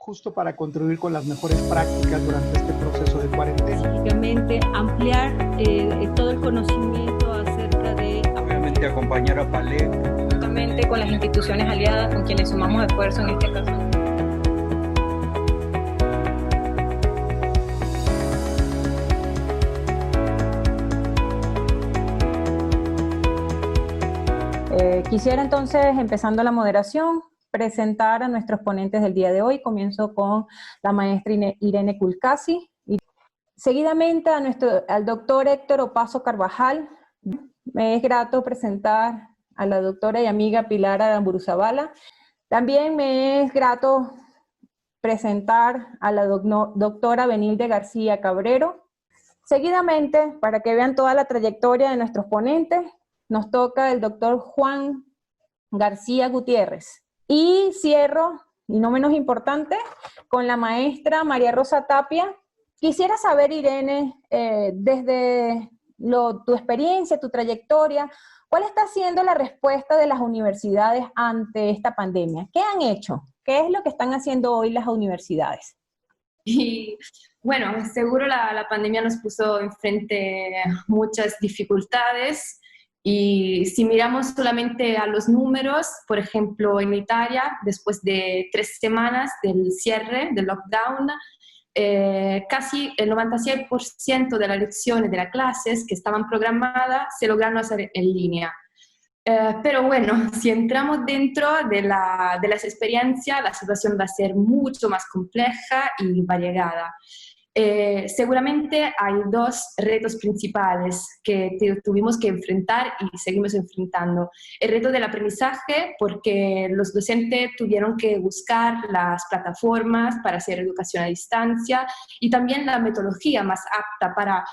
justo para contribuir con las mejores prácticas durante este proceso de cuarentena. Básicamente, ampliar todo el conocimiento acerca de... Obviamente acompañar a PALEC. Juntamente con las instituciones aliadas con quienes sumamos esfuerzo en este caso. Quisiera entonces, empezando la moderación, presentar a nuestros ponentes del día de hoy. Comienzo con la maestra Irene Kulcasi. Seguidamente al doctor Héctor Opazo Carvajal. Me es grato presentar a la doctora y amiga Pilar Aramburuzabala. También me es grato presentar a la doctora Benilde García Cabrero. Seguidamente, para que vean toda la trayectoria de nuestros ponentes, nos toca el doctor Juan García Gutiérrez. Y cierro, y no menos importante, con la maestra María Rosa Tapia. Quisiera saber, Irene, desde tu experiencia, tu trayectoria, ¿cuál está siendo la respuesta de las universidades ante esta pandemia? ¿Qué han hecho? ¿Qué es lo que están haciendo hoy las universidades? Y bueno, seguro la pandemia nos puso enfrente muchas dificultades. Y si miramos solamente a los números, por ejemplo, en Italia, después de 3 semanas del cierre, del lockdown, casi el 96% de las lecciones, de las clases que estaban programadas, se lograron hacer en línea. Pero bueno, si entramos dentro de las experiencias, la situación va a ser mucho más compleja y variegada. Seguramente hay 2 retos principales que tuvimos que enfrentar y seguimos enfrentando. El reto del aprendizaje, porque los docentes tuvieron que buscar las plataformas para hacer educación a distancia y también la metodología más apta para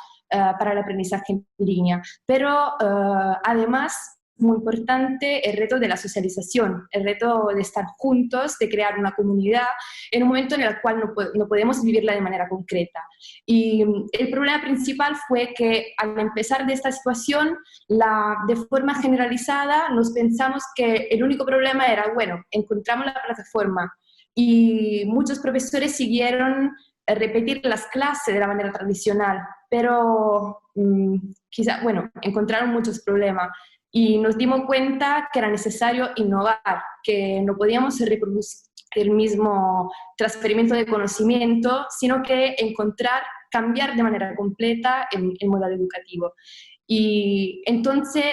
el aprendizaje en línea. Pero además, muy importante, el reto de la socialización, el reto de estar juntos, de crear una comunidad en un momento en el cual no podemos vivirla de manera concreta. Y el problema principal fue que al empezar de esta situación, de forma generalizada, nos pensamos que el único problema era, bueno, encontramos la plataforma y muchos profesores siguieron repetir las clases de la manera tradicional, pero quizá, bueno, encontraron muchos problemas. Y nos dimos cuenta que era necesario innovar, que no podíamos reproducir el mismo transferimiento de conocimiento, sino que cambiar de manera completa el modelo educativo. Y entonces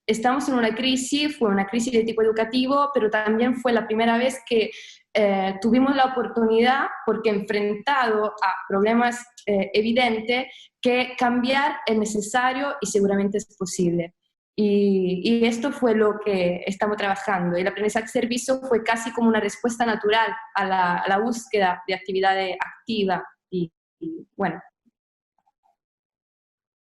estamos en una crisis, fue una crisis de tipo educativo, pero también fue la primera vez que tuvimos la oportunidad, porque enfrentado a problemas evidentes, que cambiar es necesario y seguramente es posible. Y esto fue lo que estamos trabajando. El aprendizaje servicio fue casi como una respuesta natural a la búsqueda de actividades activas. Y bueno.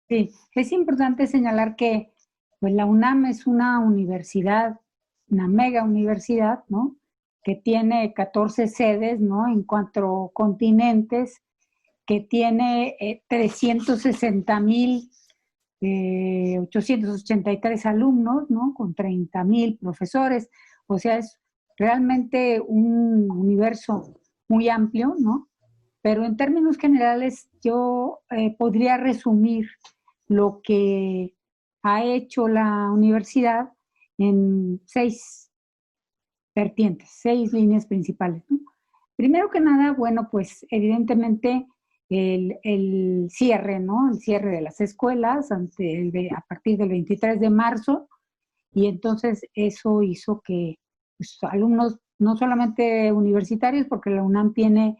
Sí, es importante señalar que pues, la UNAM es una universidad, una mega universidad, ¿no? Que tiene 14 sedes, ¿no? En 4 continentes, que tiene 360,883 alumnos, ¿no? Con 30,000 profesores. O sea, es realmente un universo muy amplio, ¿no? Pero en términos generales, yo podría resumir lo que ha hecho la universidad en 6 vertientes, 6 líneas principales, ¿no? Primero que nada, bueno, pues evidentemente el cierre, ¿no? El cierre de las escuelas a partir del 23 de marzo, y entonces eso hizo que pues, alumnos, no solamente universitarios, porque la UNAM tiene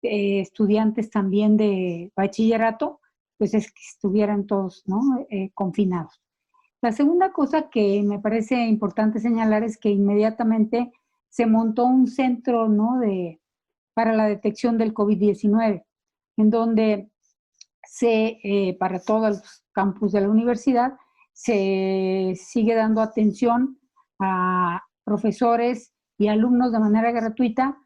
estudiantes también de bachillerato, pues es que estuvieran todos, ¿no? Confinados. La segunda cosa que me parece importante señalar es que inmediatamente se montó un centro, ¿no? Para la detección del COVID-19, en donde para todos los campus de la universidad se sigue dando atención a profesores y alumnos de manera gratuita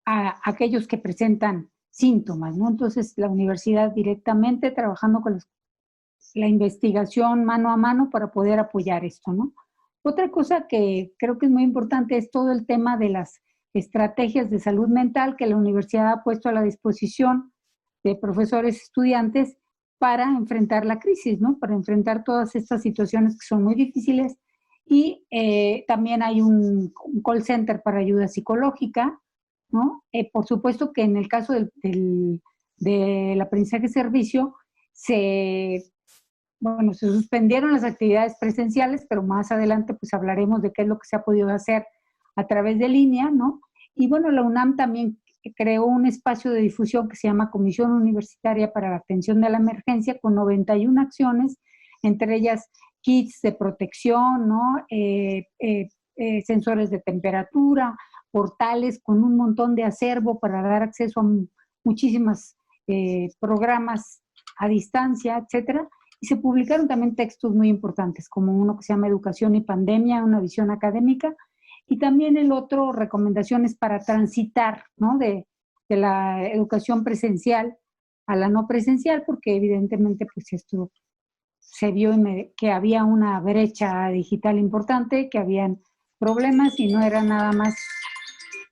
a aquellos que presentan síntomas, ¿no? Entonces, la universidad directamente trabajando con la investigación mano a mano para poder apoyar esto, ¿no? Otra cosa que creo que es muy importante es todo el tema de las estrategias de salud mental que la universidad ha puesto a la disposición de profesores, estudiantes, para enfrentar la crisis, ¿no? Para enfrentar todas estas situaciones que son muy difíciles. Y también hay un call center para ayuda psicológica, ¿no? Por supuesto que en el caso del aprendizaje servicio, se suspendieron las actividades presenciales, pero más adelante pues hablaremos de qué es lo que se ha podido hacer a través de línea, ¿no? Y bueno, la UNAM también creó un espacio de difusión que se llama Comisión Universitaria para la Atención de la Emergencia, con 91 acciones, entre ellas kits de protección, ¿no? Sensores de temperatura, portales con un montón de acervo para dar acceso a muchísimos programas a distancia, etcétera. Y se publicaron también textos muy importantes, como uno que se llama Educación y Pandemia, una visión académica, y también el otro, recomendaciones para transitar, ¿no? de la educación presencial a la no presencial, porque evidentemente pues esto se vio que había una brecha digital importante, que habían problemas y no era nada más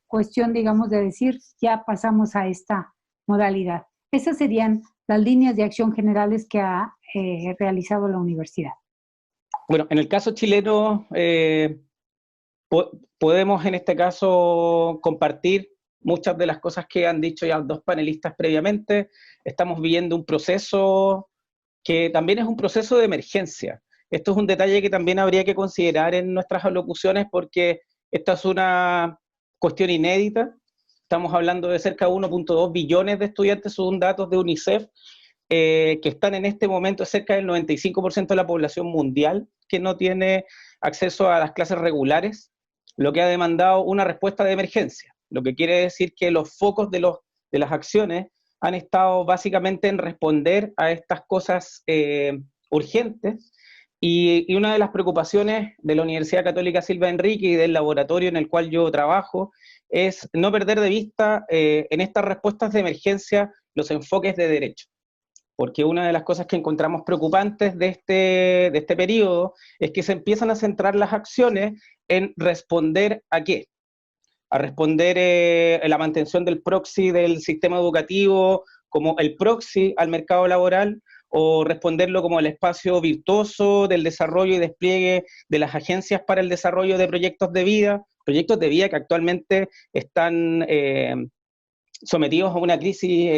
cuestión, digamos, de decir, ya pasamos a esta modalidad. Esas serían las líneas de acción generales que ha realizado la universidad. Bueno, en el caso chileno, podemos en este caso compartir muchas de las cosas que han dicho ya los dos panelistas previamente. Estamos viviendo un proceso que también es un proceso de emergencia. Esto es un detalle que también habría que considerar en nuestras alocuciones, porque esta es una cuestión inédita. Estamos hablando de cerca de 1.2 billones de estudiantes, según datos de UNICEF, que están en este momento cerca del 95% de la población mundial que no tiene acceso a las clases regulares, lo que ha demandado una respuesta de emergencia, lo que quiere decir que los focos de las acciones han estado básicamente en responder a estas cosas urgentes, y una de las preocupaciones de la Universidad Católica Silva Enrique y del laboratorio en el cual yo trabajo es no perder de vista en estas respuestas de emergencia los enfoques de derecho. Porque una de las cosas que encontramos preocupantes de este periodo es que se empiezan a centrar las acciones en responder ¿a qué? A responder en la mantención del proxy del sistema educativo como el proxy al mercado laboral, o responderlo como el espacio virtuoso del desarrollo y despliegue de las agencias para el desarrollo de proyectos de vida que actualmente están sometidos a una crisis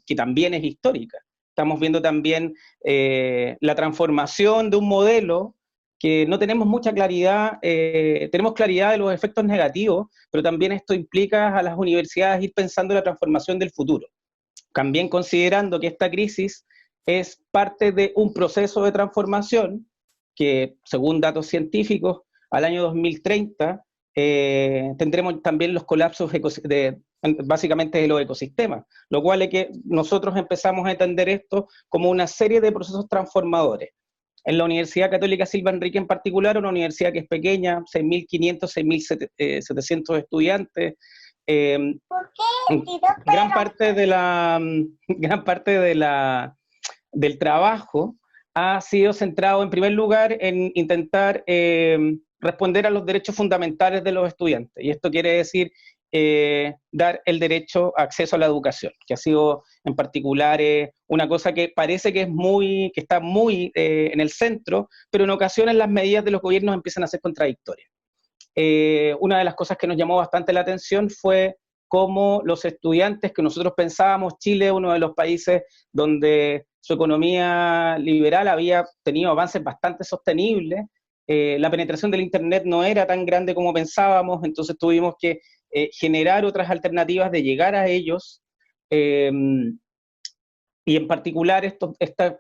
que también es histórica. Estamos viendo también la transformación de un modelo que no tenemos mucha claridad, tenemos claridad de los efectos negativos, pero también esto implica a las universidades ir pensando en la transformación del futuro. También considerando que esta crisis es parte de un proceso de transformación que, según datos científicos, al año 2030 tendremos también los colapsos básicamente de los ecosistemas, lo cual es que nosotros empezamos a entender esto como una serie de procesos transformadores. En la Universidad Católica Silva Enrique en particular, una universidad que es pequeña, 6.500, 6.700 estudiantes, gran parte del trabajo ha sido centrado en primer lugar en intentar responder a los derechos fundamentales de los estudiantes, y esto quiere decir dar el derecho a acceso a la educación, que ha sido en particular una cosa que parece que está muy en el centro, pero en ocasiones las medidas de los gobiernos empiezan a ser contradictorias. Una de las cosas que nos llamó bastante la atención fue cómo los estudiantes, que nosotros pensábamos Chile, uno de los países donde su economía liberal había tenido avances bastante sostenibles, la penetración del Internet no era tan grande como pensábamos, entonces tuvimos que generar otras alternativas de llegar a ellos, y en particular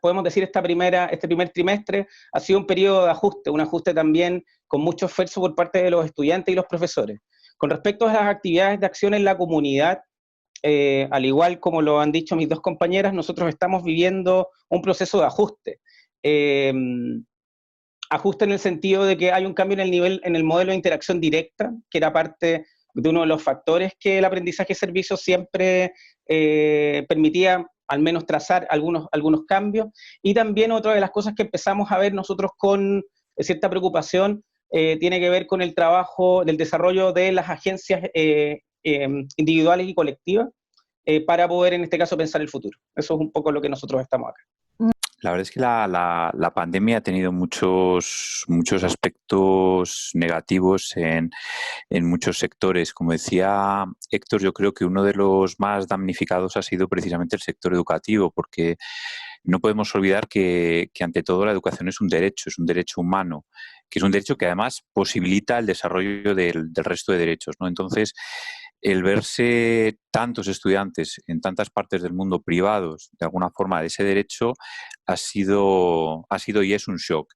podemos decir este primer trimestre ha sido un periodo de ajuste, un ajuste también con mucho esfuerzo por parte de los estudiantes y los profesores. Con respecto a las actividades de acción en la comunidad, al igual como lo han dicho mis dos compañeras, nosotros estamos viviendo un proceso de ajuste. Ajuste en el sentido de que hay un cambio en el modelo de interacción directa, que era parte de uno de los factores que el aprendizaje de servicios siempre permitía al menos trazar algunos cambios, y también otra de las cosas que empezamos a ver nosotros con cierta preocupación tiene que ver con el trabajo del desarrollo de las agencias individuales y colectivas para poder, en este caso, pensar el futuro. Eso es un poco lo que nosotros estamos acá. La verdad es que la pandemia ha tenido muchos aspectos negativos en muchos sectores. Como decía Héctor, yo creo que uno de los más damnificados ha sido precisamente el sector educativo, porque no podemos olvidar que ante todo la educación es un derecho humano, que es un derecho que además posibilita el desarrollo del resto de derechos, ¿no? Entonces, el verse tantos estudiantes en tantas partes del mundo privados de alguna forma de ese derecho ha sido y es un shock.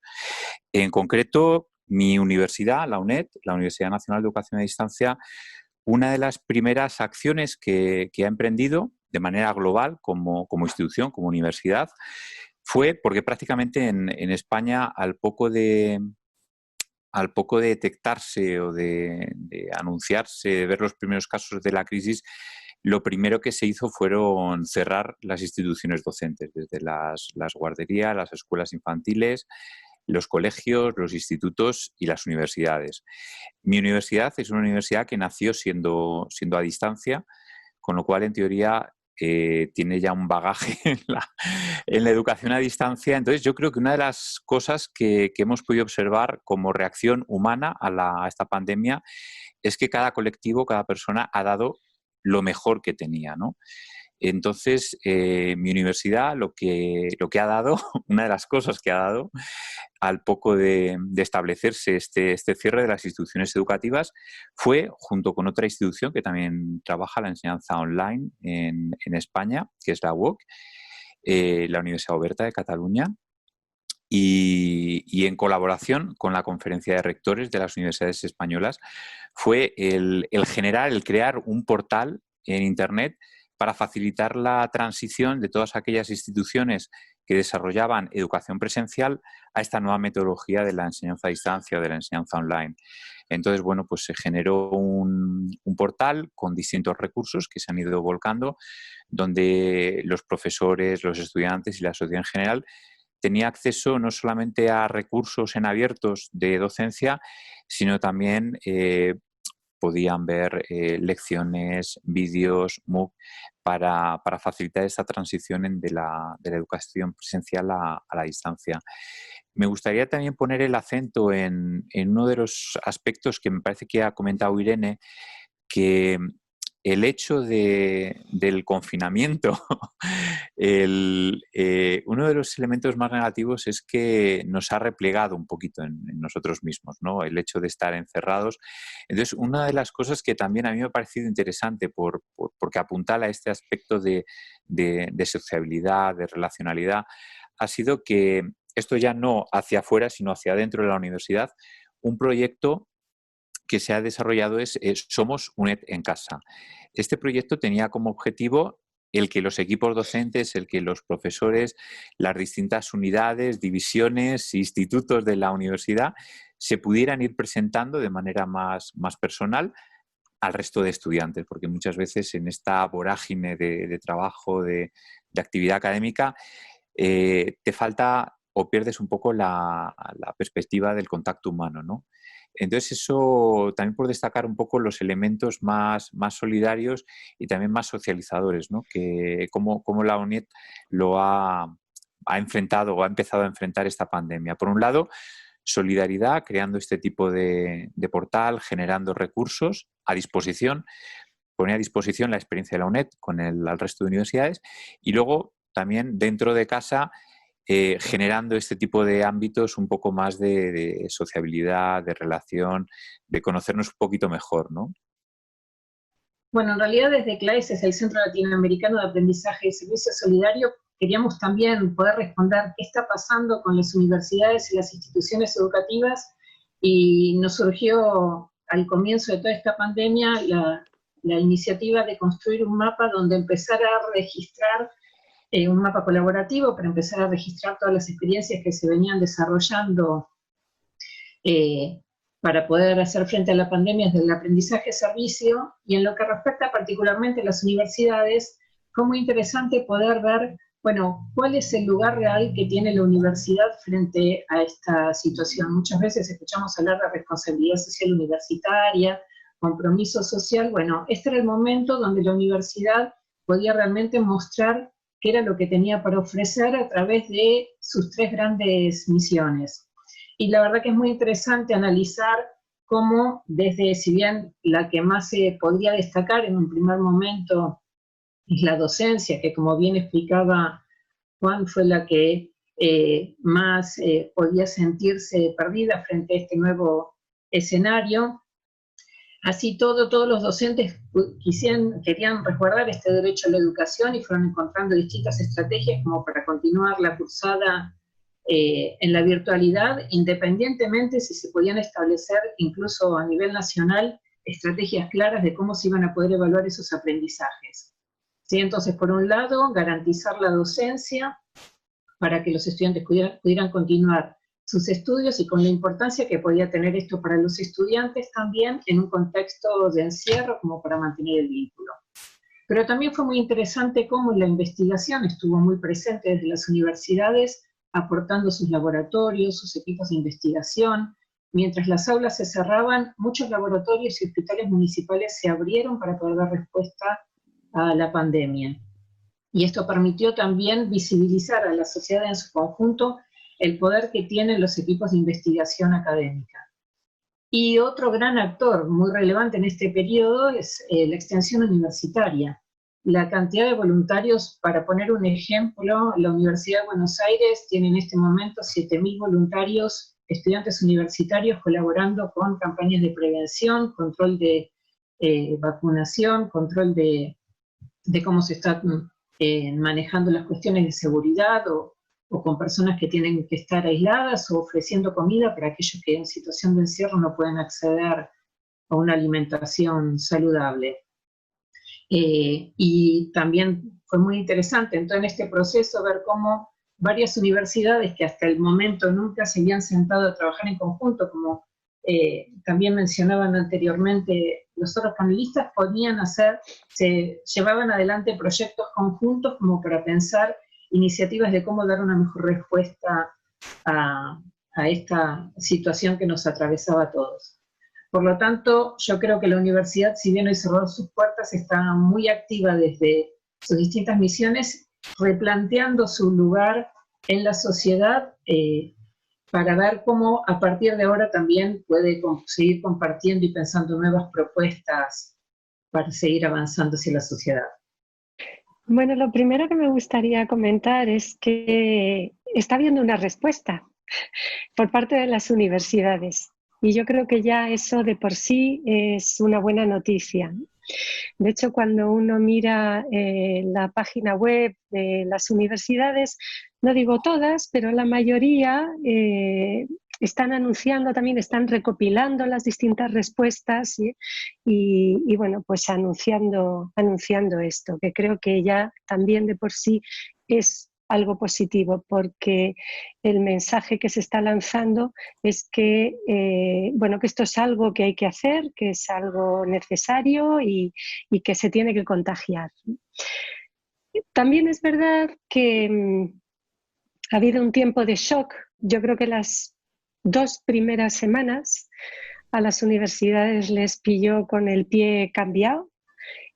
En concreto, mi universidad, la UNED, la Universidad Nacional de Educación a Distancia, una de las primeras acciones que ha emprendido de manera global como institución, como universidad, fue porque prácticamente en España al poco de detectarse o de anunciarse, de ver los primeros casos de la crisis, lo primero que se hizo fueron cerrar las instituciones docentes, desde las guarderías, las escuelas infantiles, los colegios, los institutos y las universidades. Mi universidad es una universidad que nació siendo a distancia, con lo cual, en teoría, tiene ya un bagaje en la educación a distancia. Entonces, yo creo que una de las cosas que hemos podido observar como reacción humana a esta pandemia es que cada colectivo, cada persona ha dado lo mejor que tenía, ¿no? Entonces, mi universidad lo que ha dado, una de las cosas que ha dado al poco de establecerse este cierre de las instituciones educativas fue, junto con otra institución que también trabaja la enseñanza online en España, que es la UOC, la Universidad Oberta de Cataluña, y en colaboración con la Conferencia de Rectores de las Universidades Españolas, fue el crear un portal en Internet para facilitar la transición de todas aquellas instituciones que desarrollaban educación presencial a esta nueva metodología de la enseñanza a distancia o de la enseñanza online. Entonces, bueno, pues se generó un portal con distintos recursos que se han ido volcando, donde los profesores, los estudiantes y la sociedad en general tenía acceso no solamente a recursos en abiertos de docencia, sino también podían ver lecciones, vídeos, MOOC, para facilitar esta transición de la educación presencial a la distancia. Me gustaría también poner el acento en uno de los aspectos que me parece que ha comentado Irene, que el hecho del confinamiento, uno de los elementos más negativos es que nos ha replegado un poquito en nosotros mismos, ¿no? El hecho de estar encerrados. Entonces, una de las cosas que también a mí me ha parecido interesante porque apuntala a este aspecto de sociabilidad, de relacionalidad, ha sido que esto ya no hacia afuera, sino hacia adentro de la universidad, un proyecto que se ha desarrollado es Somos UNED en Casa. Este proyecto tenía como objetivo el que los equipos docentes, el que los profesores, las distintas unidades, divisiones, institutos de la universidad se pudieran ir presentando de manera más personal al resto de estudiantes, porque muchas veces en esta vorágine de trabajo, de actividad académica, te falta o pierdes un poco la perspectiva del contacto humano, ¿no? Entonces, eso también por destacar un poco los elementos más solidarios y también más socializadores, ¿no? Que cómo la UNED lo ha enfrentado o ha empezado a enfrentar esta pandemia. Por un lado, solidaridad, creando este tipo de portal, generando recursos a disposición, pone a disposición la experiencia de la UNED con al resto de universidades, y luego también dentro de casa generando este tipo de ámbitos un poco más de sociabilidad, de relación, de conocernos un poquito mejor, ¿no? Bueno, en realidad desde CLAES, el Centro Latinoamericano de Aprendizaje y Servicio Solidario, queríamos también poder responder qué está pasando con las universidades y las instituciones educativas, y nos surgió al comienzo de toda esta pandemia la iniciativa de construir un mapa donde empezar a registrar un mapa colaborativo para empezar a registrar todas las experiencias que se venían desarrollando para poder hacer frente a la pandemia desde el aprendizaje-servicio, y en lo que respecta particularmente a las universidades, fue muy interesante poder ver, bueno, cuál es el lugar real que tiene la universidad frente a esta situación. Muchas veces escuchamos hablar de responsabilidad social universitaria compromiso social, bueno, este era el momento donde la universidad podía realmente mostrar qué era lo que tenía para ofrecer a través de sus 3 grandes misiones. Y la verdad que es muy interesante analizar cómo desde, si bien la que más se podría destacar en un primer momento es la docencia, que como bien explicaba Juan, fue la que más podía sentirse perdida frente a este nuevo escenario. Así todos los docentes querían resguardar este derecho a la educación y fueron encontrando distintas estrategias como para continuar la cursada en la virtualidad, independientemente si se podían establecer incluso a nivel nacional estrategias claras de cómo se iban a poder evaluar esos aprendizajes. ¿Sí? Entonces, por un lado, garantizar la docencia para que los estudiantes pudieran continuar sus estudios y con la importancia que podía tener esto para los estudiantes también en un contexto de encierro como para mantener el vínculo. Pero también fue muy interesante cómo la investigación estuvo muy presente desde las universidades, aportando sus laboratorios, sus equipos de investigación. Mientras las aulas se cerraban, muchos laboratorios y hospitales municipales se abrieron para poder dar respuesta a la pandemia. Y esto permitió también visibilizar a la sociedad en su conjunto el poder que tienen los equipos de investigación académica. Y otro gran actor muy relevante en este periodo es la extensión universitaria. La cantidad de voluntarios, para poner un ejemplo, la Universidad de Buenos Aires tiene en este momento 7.000 voluntarios, estudiantes universitarios colaborando con campañas de prevención, control de vacunación, control de cómo se están manejando las cuestiones de seguridad o con personas que tienen que estar aisladas o ofreciendo comida para aquellos que en situación de encierro no pueden acceder a una alimentación saludable. Y también fue muy interesante en todo este proceso ver cómo varias universidades que hasta el momento nunca se habían sentado a trabajar en conjunto, como también mencionaban anteriormente los otros panelistas, se llevaban adelante proyectos conjuntos como para pensar iniciativas de cómo dar una mejor respuesta a esta situación que nos atravesaba a todos. Por lo tanto, yo creo que la universidad, si bien hoy cerró sus puertas, está muy activa desde sus distintas misiones, replanteando su lugar en la sociedad para ver cómo a partir de ahora también puede seguir compartiendo y pensando nuevas propuestas para seguir avanzando hacia la sociedad. Bueno, lo primero que me gustaría comentar es que está habiendo una respuesta por parte de las universidades. Y yo creo que ya eso de por sí es una buena noticia. De hecho, cuando uno mira la página web de las universidades, no digo todas, pero la mayoría están anunciando, también están recopilando las distintas respuestas y bueno, pues anunciando esto, que creo que ya también de por sí es algo positivo, porque el mensaje que se está lanzando es que, bueno, que esto es algo que hay que hacer, que es algo necesario y que se tiene que contagiar. También es verdad que ha habido un tiempo de shock. Yo creo que las 2 primeras semanas a las universidades les pilló con el pie cambiado.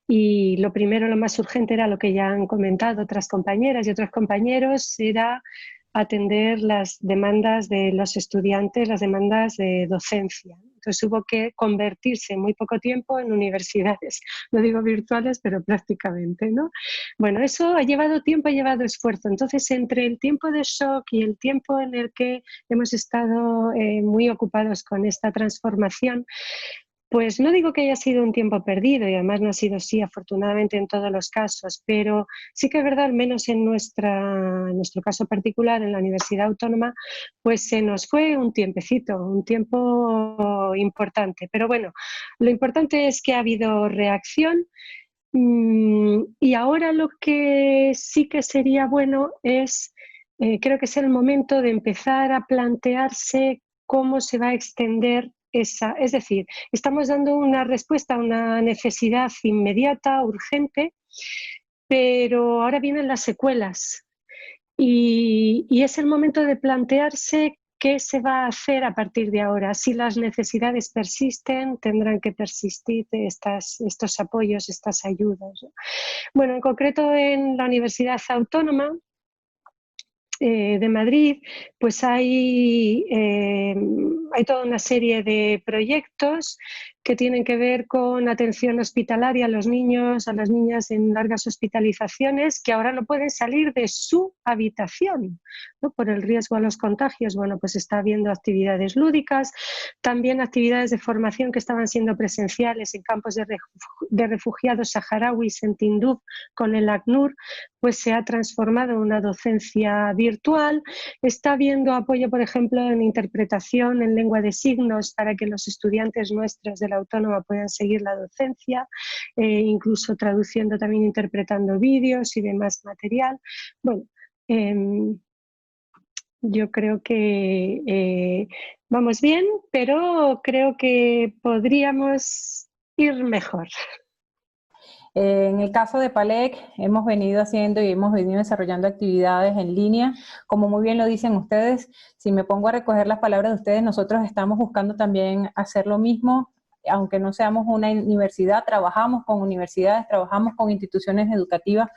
Y lo primero, lo más urgente era lo que ya han comentado otras compañeras y otros compañeros, era atender las demandas de los estudiantes, las demandas de docencia. Entonces hubo que convertirse en muy poco tiempo en universidades, no digo virtuales, pero prácticamente, ¿no? Bueno, eso ha llevado tiempo, ha llevado esfuerzo. Entonces, entre el tiempo de shock y el tiempo en el que hemos estado muy ocupados con esta transformación, pues no digo que haya sido un tiempo perdido, y además no ha sido así afortunadamente en todos los casos, pero sí que es verdad, al menos en nuestro caso particular, en la Universidad Autónoma, pues se nos fue un tiempecito, un tiempo importante. Pero bueno, lo importante es que ha habido reacción y ahora lo que sí que sería bueno es, creo que es el momento de empezar a plantearse cómo se va a extender es decir, estamos dando una respuesta a una necesidad inmediata, urgente, pero ahora vienen las secuelas y es el momento de plantearse ¿qué se va a hacer a partir de ahora? Si las necesidades persisten, tendrán que persistir estos apoyos, estas ayudas. Bueno, en concreto en la Universidad Autónoma de Madrid, pues hay toda una serie de proyectos que tienen que ver con atención hospitalaria a los niños, a las niñas en largas hospitalizaciones, que ahora no pueden salir de su habitación, ¿no? Por el riesgo a los contagios. Bueno, pues está habiendo actividades lúdicas, también actividades de formación que estaban siendo presenciales en campos de refugiados saharauis en Tinduf con el ACNUR, pues se ha transformado en una docencia virtual. Está habiendo apoyo, por ejemplo, en interpretación en lengua de signos para que los estudiantes nuestros de la Autónoma puedan seguir la docencia, incluso traduciendo, también interpretando vídeos y demás material. Bueno, yo creo que vamos bien, pero creo que podríamos ir mejor. En el caso de PALEC, hemos venido haciendo y hemos venido desarrollando actividades en línea. Como muy bien lo dicen ustedes, si me pongo a recoger las palabras de ustedes, nosotros estamos buscando también hacer lo mismo. Aunque no seamos una universidad, trabajamos con universidades, trabajamos con instituciones educativas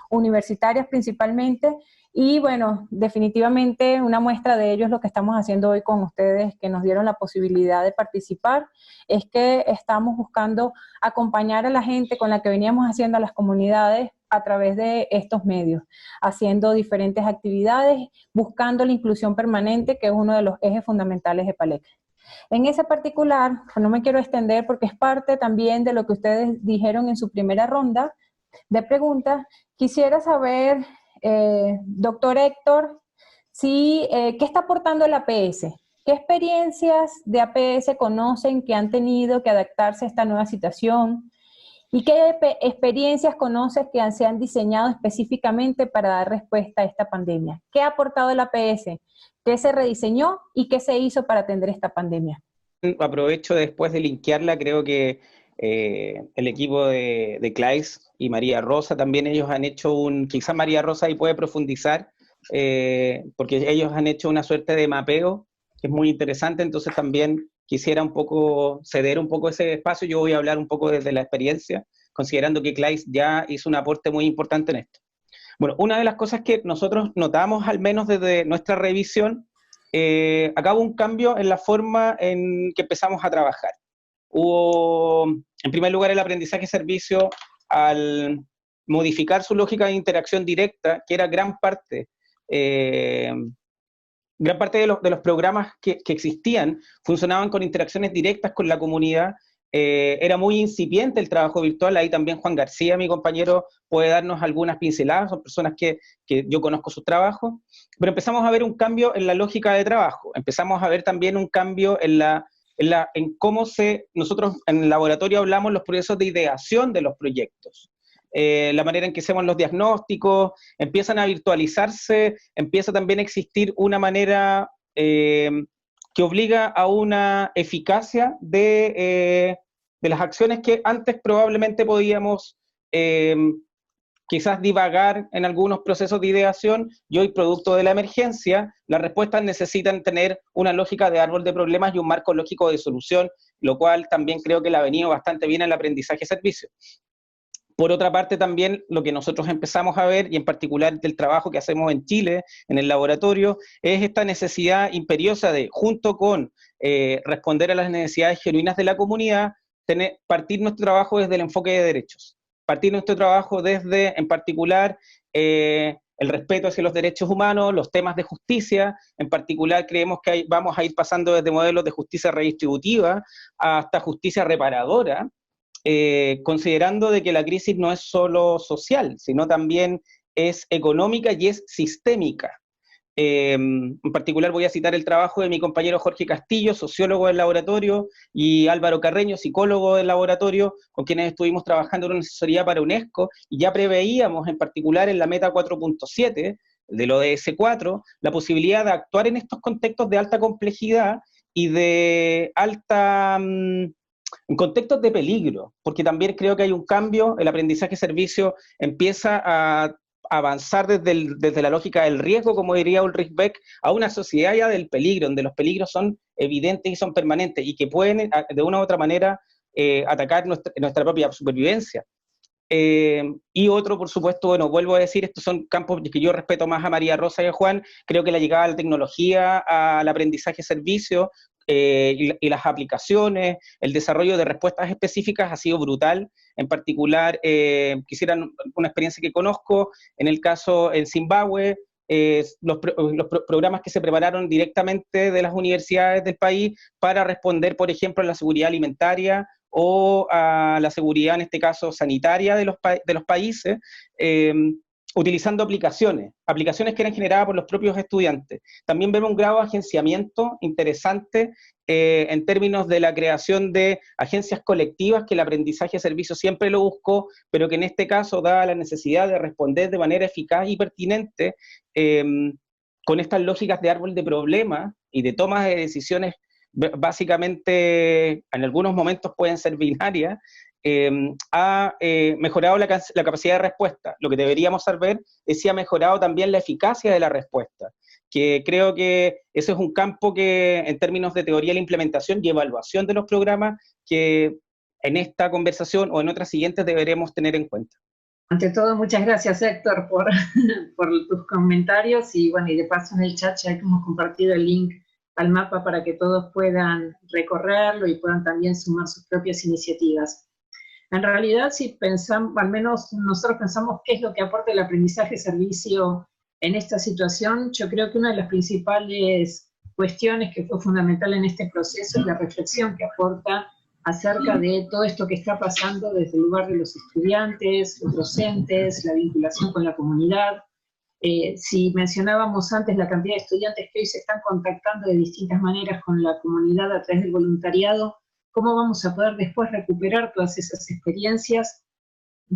universitarias principalmente. Y bueno, definitivamente una muestra de ello es lo que estamos haciendo hoy con ustedes, que nos dieron la posibilidad de participar, es que estamos buscando acompañar a la gente con la que veníamos haciendo a las comunidades a través de estos medios, haciendo diferentes actividades, buscando la inclusión permanente, que es uno de los ejes fundamentales de PALEC. En ese particular, no me quiero extender porque es parte también de lo que ustedes dijeron en su primera ronda de preguntas. Quisiera saber, doctor Héctor, ¿qué está aportando el APS? ¿Qué experiencias de APS conocen que han tenido que adaptarse a esta nueva situación? ¿Y qué experiencias conoces que se han diseñado específicamente para dar respuesta a esta pandemia? ¿Qué ha aportado el APS? ¿Qué se rediseñó y qué se hizo para atender esta pandemia? Aprovecho después de linkearla, creo que el equipo de CLAIS y María Rosa también, ellos han hecho quizás María Rosa ahí puede profundizar, porque ellos han hecho una suerte de mapeo que es muy interesante, entonces también quisiera ceder un poco ese espacio. Yo voy a hablar un poco desde la experiencia, considerando que CLAIS ya hizo un aporte muy importante en esto. Bueno, una de las cosas que nosotros notamos, al menos desde nuestra revisión, acá hubo un cambio en la forma en que empezamos a trabajar. Hubo, en primer lugar, el aprendizaje servicio al modificar su lógica de interacción directa, que era gran parte de los programas que existían, funcionaban con interacciones directas con la comunidad. Era muy incipiente el trabajo virtual, ahí también Juan García, mi compañero, puede darnos algunas pinceladas, son personas que yo conozco su trabajo, pero empezamos a ver un cambio en la lógica de trabajo, empezamos a ver también un cambio en cómo nosotros en el laboratorio hablamos los procesos de ideación de los proyectos, la manera en que hacemos los diagnósticos, empiezan a virtualizarse, empieza también a existir una manera que obliga a una eficacia de las acciones que antes probablemente podíamos quizás divagar en algunos procesos de ideación, y hoy, producto de la emergencia, las respuestas necesitan tener una lógica de árbol de problemas y un marco lógico de solución, lo cual también creo que le ha venido bastante bien al aprendizaje servicio. Por otra parte, también lo que nosotros empezamos a ver, y en particular del trabajo que hacemos en Chile, en el laboratorio, es esta necesidad imperiosa de, junto con responder a las necesidades genuinas de la comunidad, partir nuestro trabajo desde el enfoque de derechos. Partir nuestro trabajo desde, en particular, el respeto hacia los derechos humanos, los temas de justicia. En particular, creemos que vamos a ir pasando desde modelos de justicia redistributiva hasta justicia reparadora, considerando de que la crisis no es solo social, sino también es económica y es sistémica. En particular voy a citar el trabajo de mi compañero Jorge Castillo, sociólogo del laboratorio, y Álvaro Carreño, psicólogo del laboratorio, con quienes estuvimos trabajando en una asesoría para UNESCO, y ya preveíamos en particular en la meta 4.7 del ODS 4, la posibilidad de actuar en estos contextos de alta complejidad y de en contextos de peligro, porque también creo que hay un cambio, el aprendizaje servicio empieza a avanzar desde la lógica del riesgo, como diría Ulrich Beck, a una sociedad ya del peligro, donde los peligros son evidentes y son permanentes, y que pueden, de una u otra manera, atacar nuestra propia supervivencia. Y otro, por supuesto, bueno, vuelvo a decir, estos son campos que yo respeto más a María Rosa y a Juan. Creo que la llegada a la tecnología, al aprendizaje-servicio, y las aplicaciones, el desarrollo de respuestas específicas ha sido brutal. En particular, quisiera una experiencia que conozco, en el caso en Zimbabue, los programas que se prepararon directamente de las universidades del país para responder, por ejemplo, a la seguridad alimentaria o a la seguridad, en este caso, sanitaria de los países, utilizando aplicaciones que eran generadas por los propios estudiantes. También vemos un grado de agenciamiento interesante en términos de la creación de agencias colectivas, que el aprendizaje de servicio siempre lo buscó, pero que en este caso, dada la necesidad de responder de manera eficaz y pertinente, con estas lógicas de árbol de problemas y de tomas de decisiones, básicamente, en algunos momentos pueden ser binarias, ha mejorado la capacidad de respuesta. Lo que deberíamos saber es si ha mejorado también la eficacia de la respuesta, que creo que ese es un campo que, en términos de teoría de la implementación y evaluación de los programas, que en esta conversación o en otras siguientes deberemos tener en cuenta. Ante todo, muchas gracias, Héctor, por tus comentarios, y bueno, y de paso en el chat ya hemos compartido el link al mapa para que todos puedan recorrerlo y puedan también sumar sus propias iniciativas. En realidad, si pensamos, al menos nosotros pensamos qué es lo que aporta el aprendizaje-servicio en esta situación, yo creo que una de las principales cuestiones que fue fundamental en este proceso es la reflexión que aporta acerca de todo esto que está pasando desde el lugar de los estudiantes, los docentes, la vinculación con la comunidad. Si mencionábamos antes la cantidad de estudiantes que hoy se están contactando de distintas maneras con la comunidad a través del voluntariado, ¿cómo vamos a poder después recuperar todas esas experiencias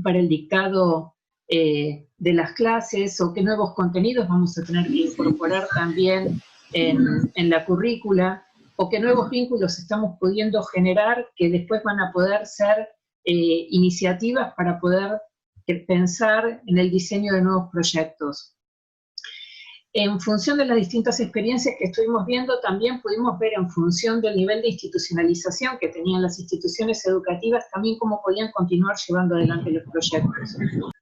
para el dictado de las clases, o qué nuevos contenidos vamos a tener que incorporar también en la currícula, o qué nuevos vínculos estamos pudiendo generar que después van a poder ser iniciativas para poder pensar en el diseño de nuevos proyectos? En función de las distintas experiencias que estuvimos viendo, también pudimos ver, en función del nivel de institucionalización que tenían las instituciones educativas, también cómo podían continuar llevando adelante los proyectos.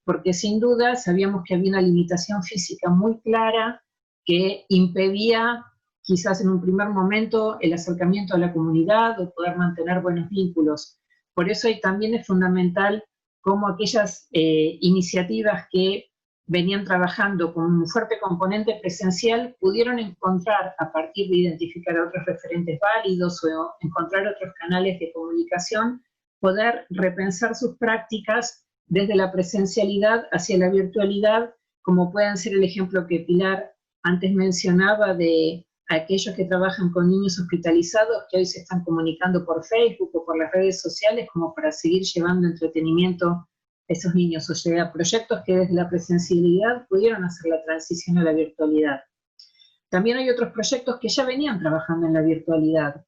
Porque sin duda sabíamos que había una limitación física muy clara que impedía, quizás en un primer momento, el acercamiento a la comunidad o poder mantener buenos vínculos. Por eso ahí también es fundamental cómo aquellas iniciativas que venían trabajando con un fuerte componente presencial pudieron encontrar, a partir de identificar a otros referentes válidos o encontrar otros canales de comunicación, poder repensar sus prácticas desde la presencialidad hacia la virtualidad, como pueden ser el ejemplo que Pilar antes mencionaba de aquellos que trabajan con niños hospitalizados que hoy se están comunicando por Facebook o por las redes sociales como para seguir llevando entretenimiento a esos niños, o sea, proyectos que desde la presencialidad pudieron hacer la transición a la virtualidad. También hay otros proyectos que ya venían trabajando en la virtualidad.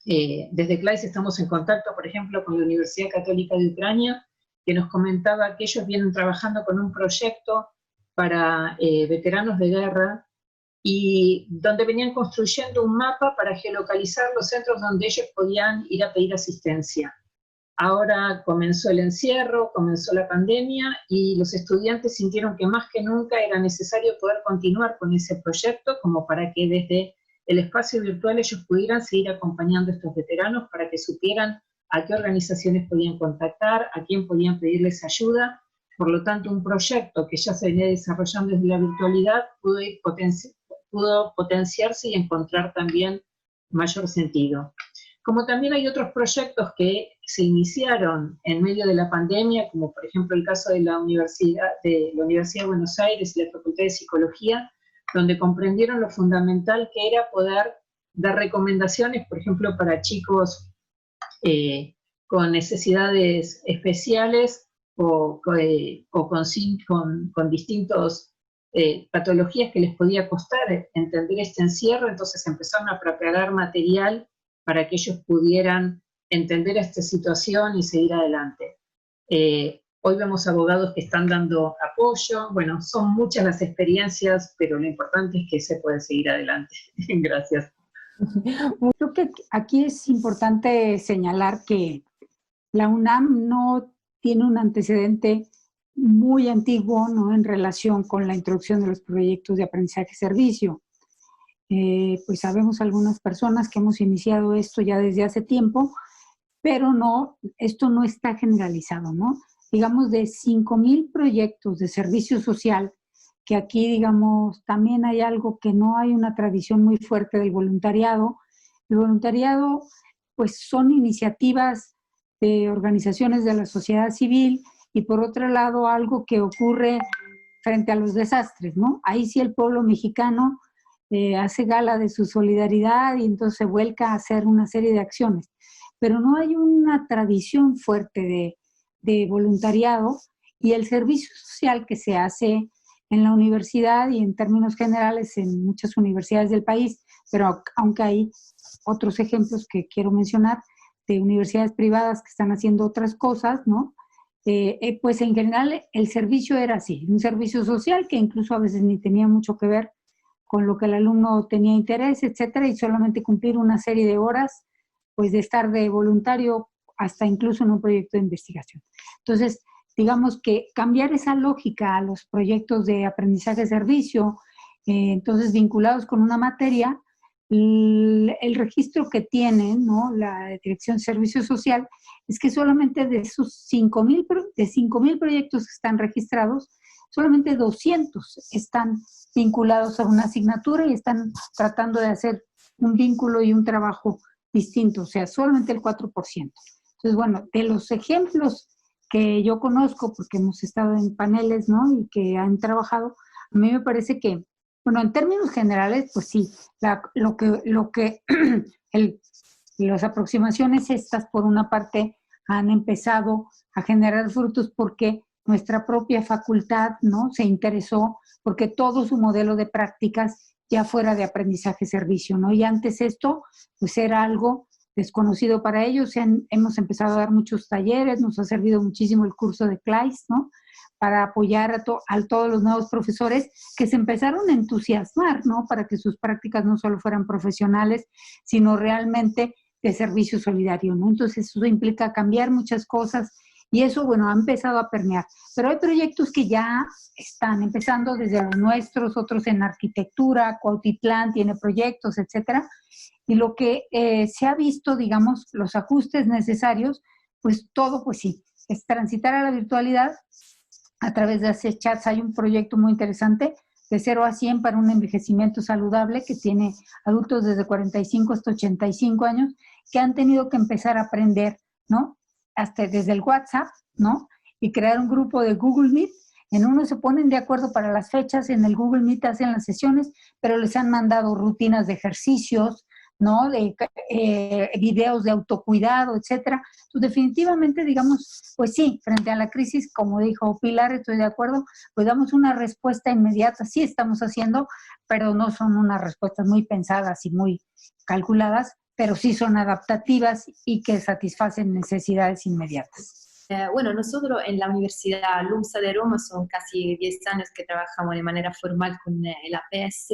Desde CLAIS estamos en contacto, por ejemplo, con la Universidad Católica de Ucrania, que nos comentaba que ellos vienen trabajando con un proyecto para veteranos de guerra, y donde venían construyendo un mapa para geolocalizar los centros donde ellos podían ir a pedir asistencia. Ahora comenzó el encierro, comenzó la pandemia, y los estudiantes sintieron que más que nunca era necesario poder continuar con ese proyecto, como para que desde el espacio virtual ellos pudieran seguir acompañando a estos veteranos para que supieran a qué organizaciones podían contactar, a quién podían pedirles ayuda. Por lo tanto, un proyecto que ya se venía desarrollando desde la virtualidad pudo potenciarse y encontrar también mayor sentido. Como también hay otros proyectos que se iniciaron en medio de la pandemia, como por ejemplo el caso de la Universidad de Buenos Aires y la Facultad de Psicología, donde comprendieron lo fundamental que era poder dar recomendaciones, por ejemplo, para chicos con necesidades especiales o con distintos patologías que les podía costar entender este encierro. Entonces empezaron a preparar material para que ellos pudieran entender esta situación y seguir adelante. Hoy vemos abogados que están dando apoyo. Bueno, son muchas las experiencias, pero lo importante es que se puede seguir adelante. Gracias. Creo que aquí es importante señalar que la UNAM no tiene un antecedente muy antiguo, ¿no?, en relación con la introducción de los proyectos de aprendizaje-servicio. Pues sabemos algunas personas que hemos iniciado esto ya desde hace tiempo, pero no, esto no está generalizado, ¿no? Digamos, de 5,000 proyectos de servicio social, que aquí, digamos, también hay algo que no hay una tradición muy fuerte del voluntariado. El voluntariado, pues, son iniciativas de organizaciones de la sociedad civil y, por otro lado, algo que ocurre frente a los desastres, ¿no? Ahí sí el pueblo mexicano hace gala de su solidaridad y entonces se vuelca a hacer una serie de acciones. Pero no hay una tradición fuerte de voluntariado, y el servicio social que se hace en la universidad y en términos generales en muchas universidades del país, pero aunque hay otros ejemplos que quiero mencionar de universidades privadas que están haciendo otras cosas, ¿no? Pues en general el servicio era así, un servicio social que incluso a veces ni tenía mucho que ver con lo que el alumno tenía interés, etcétera, y solamente cumplir una serie de horas, pues de estar de voluntario hasta incluso en un proyecto de investigación. Entonces, digamos que cambiar esa lógica a los proyectos de aprendizaje-servicio, entonces vinculados con una materia, el registro que tiene, ¿no?, la Dirección de Servicio Social, es que solamente de esos 5,000 proyectos que están registrados, solamente 200 están vinculados a una asignatura y están tratando de hacer un vínculo y un trabajo distinto, o sea, solamente el 4%. Entonces, bueno, de los ejemplos que yo conozco, porque hemos estado en paneles, ¿no?, y que han trabajado, a mí me parece que, bueno, en términos generales, pues sí, las aproximaciones estas, por una parte, han empezado a generar frutos porque nuestra propia facultad, ¿no?, se interesó porque todo su modelo de prácticas ya fuera de aprendizaje-servicio, ¿no? Y antes esto, pues era algo desconocido para ellos. Hemos empezado a dar muchos talleres, nos ha servido muchísimo el curso de CLAIS, ¿no?, para apoyar a todos los nuevos profesores que se empezaron a entusiasmar, ¿no?, para que sus prácticas no solo fueran profesionales, sino realmente de servicio solidario, ¿no? Entonces eso implica cambiar muchas cosas y eso, bueno, ha empezado a permear. Pero hay proyectos que ya están empezando desde los nuestros, otros en arquitectura, Cuautitlán tiene proyectos, etcétera. Y lo que se ha visto, digamos, los ajustes necesarios, pues todo, pues sí, es transitar a la virtualidad a través de hacer chats. Hay un proyecto muy interesante de 0 a 100 para un envejecimiento saludable que tiene adultos desde 45 hasta 85 años que han tenido que empezar a aprender, ¿no?, hasta desde el WhatsApp, ¿no?, y crear un grupo de Google Meet. En uno se ponen de acuerdo para las fechas, en el Google Meet hacen las sesiones, pero les han mandado rutinas de ejercicios, ¿no?, de videos de autocuidado, etcétera. Entonces, definitivamente, digamos, pues sí, frente a la crisis, como dijo Pilar, estoy de acuerdo, pues damos una respuesta inmediata, sí estamos haciendo, pero no son unas respuestas muy pensadas y muy calculadas, pero sí son adaptativas y que satisfacen necesidades inmediatas. Bueno, nosotros en la Universidad LUMSA de Roma son casi 10 años que trabajamos de manera formal con el APS,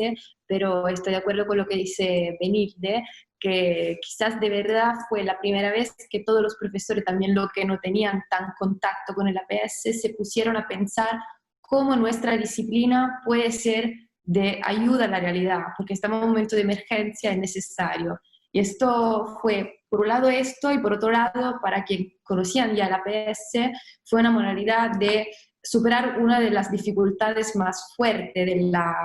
pero estoy de acuerdo con lo que dice Benilde, que quizás de verdad fue la primera vez que todos los profesores, también los que no tenían tan contacto con el APS, se pusieron a pensar cómo nuestra disciplina puede ser de ayuda a la realidad, porque estamos en un momento de emergencia, es necesario. Y esto fue, por un lado esto, y por otro lado, para quien conocían ya el APS, fue una modalidad de superar una de las dificultades más fuertes de la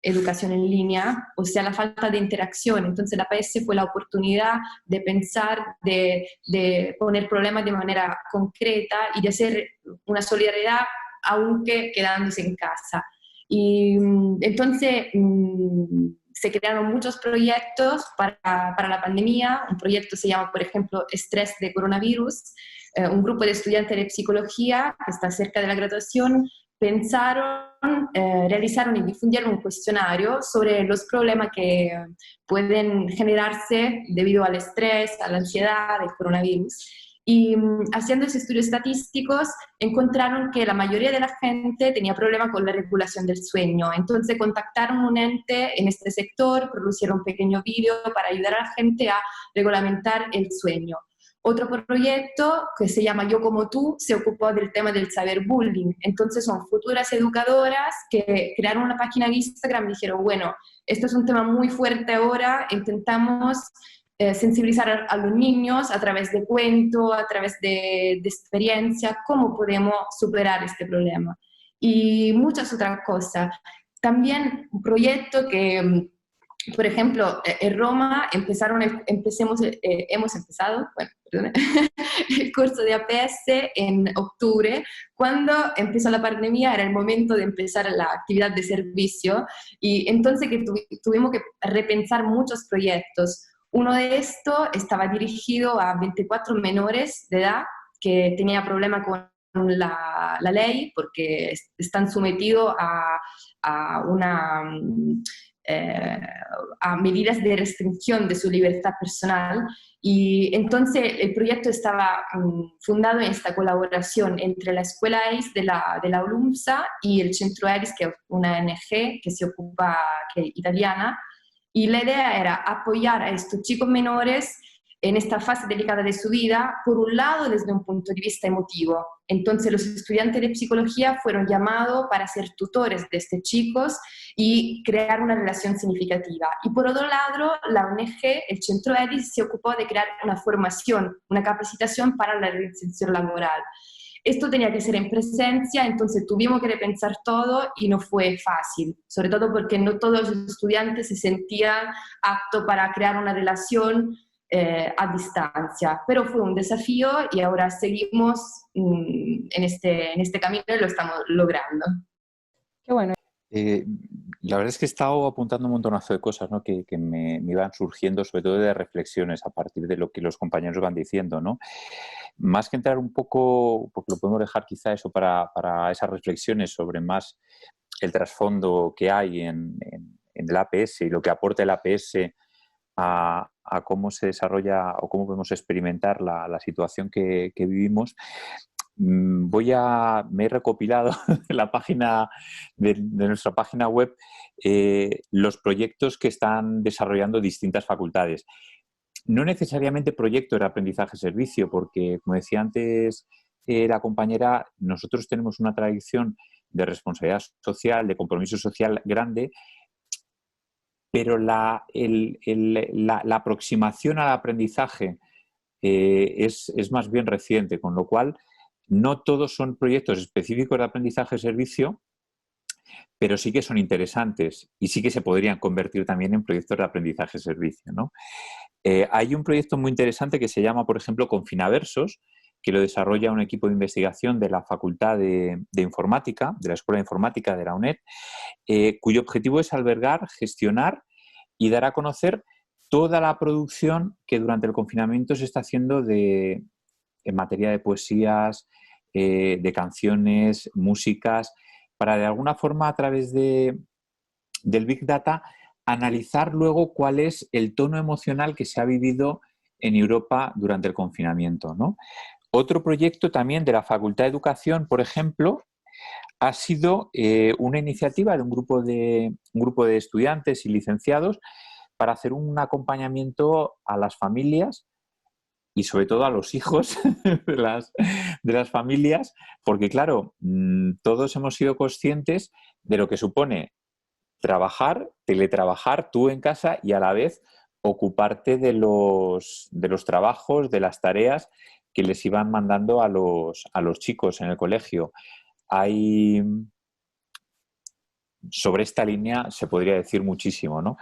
educación en línea, o sea, la falta de interacción. Entonces el APS fue la oportunidad de pensar, de poner problemas de manera concreta y de hacer una solidaridad aunque quedándose en casa. Y entonces se crearon muchos proyectos para la pandemia. Un proyecto se llama, por ejemplo, Estrés de Coronavirus. Un grupo de estudiantes de psicología que está cerca de la graduación pensaron, realizaron y difundieron un cuestionario sobre los problemas que pueden generarse debido al estrés, a la ansiedad del coronavirus. Y haciendo esos estudios estadísticos encontraron que la mayoría de la gente tenía problemas con la regulación del sueño. Entonces contactaron un ente en este sector, producieron un pequeño vídeo para ayudar a la gente a regulamentar el sueño. Otro proyecto que se llama Yo como tú se ocupó del tema del cyberbullying. Entonces son futuras educadoras que crearon una página de Instagram y dijeron, bueno, esto es un tema muy fuerte ahora, intentamos sensibilizar a los niños a través de cuentos, a través de experiencia, cómo podemos superar este problema. Y muchas otras cosas. También un proyecto que, por ejemplo, en Roma hemos empezado, bueno, perdón, el curso de APS en octubre. Cuando empezó la pandemia era el momento de empezar la actividad de servicio y entonces que tuvimos que repensar muchos proyectos. Uno de estos estaba dirigido a 24 menores de edad que tenían problemas con la ley porque están sometidos a medidas de restricción de su libertad personal. Y entonces el proyecto estaba fundado en esta colaboración entre la Escuela EIS de la ULUMSA y el Centro EIS, que es una ONG que se ocupa, italiana. Y la idea era apoyar a estos chicos menores en esta fase delicada de su vida, por un lado desde un punto de vista emotivo. Entonces los estudiantes de psicología fueron llamados para ser tutores de estos chicos y crear una relación significativa. Y por otro lado, la ONG, el Centro EDIS, se ocupó de crear una formación, una capacitación para la reinserción laboral. Esto tenía que ser en presencia, entonces tuvimos que repensar todo y no fue fácil, sobre todo porque no todos los estudiantes se sentían aptos para crear una relación a distancia, pero fue un desafío y ahora seguimos en este camino y lo estamos logrando. Qué bueno. La verdad es que he estado apuntando un montonazo de cosas, ¿no? que me iban surgiendo, sobre todo de reflexiones a partir de lo que los compañeros van diciendo, ¿no? Más que entrar un poco, porque lo podemos dejar quizá eso para esas reflexiones sobre más el trasfondo que hay en el APS y lo que aporta el APS a cómo se desarrolla o cómo podemos experimentar la situación que vivimos. Me he recopilado de la página de nuestra página web los proyectos que están desarrollando distintas facultades. No necesariamente proyectos de aprendizaje-servicio, porque, como decía antes la compañera, nosotros tenemos una tradición de responsabilidad social, de compromiso social grande, pero la aproximación al aprendizaje es más bien reciente, con lo cual no todos son proyectos específicos de aprendizaje-servicio, pero sí que son interesantes y sí que se podrían convertir también en proyectos de aprendizaje-servicio, ¿no? Hay un proyecto muy interesante que se llama, por ejemplo, Confinaversos, que lo desarrolla un equipo de investigación de la Facultad de Informática, de la Escuela de Informática de la UNED, cuyo objetivo es albergar, gestionar y dar a conocer toda la producción que durante el confinamiento se está haciendo en materia de poesías, de canciones, músicas, para de alguna forma a través del Big Data analizar luego cuál es el tono emocional que se ha vivido en Europa durante el confinamiento, ¿no? Otro proyecto también de la Facultad de Educación, por ejemplo, ha sido una iniciativa de un grupo de estudiantes y licenciados para hacer un acompañamiento a las familias y sobre todo a los hijos de las familias, porque claro, todos hemos sido conscientes de lo que supone trabajar, teletrabajar tú en casa y a la vez ocuparte de los trabajos, de las tareas que les iban mandando a los chicos en el colegio. Sobre esta línea se podría decir muchísimo, ¿no?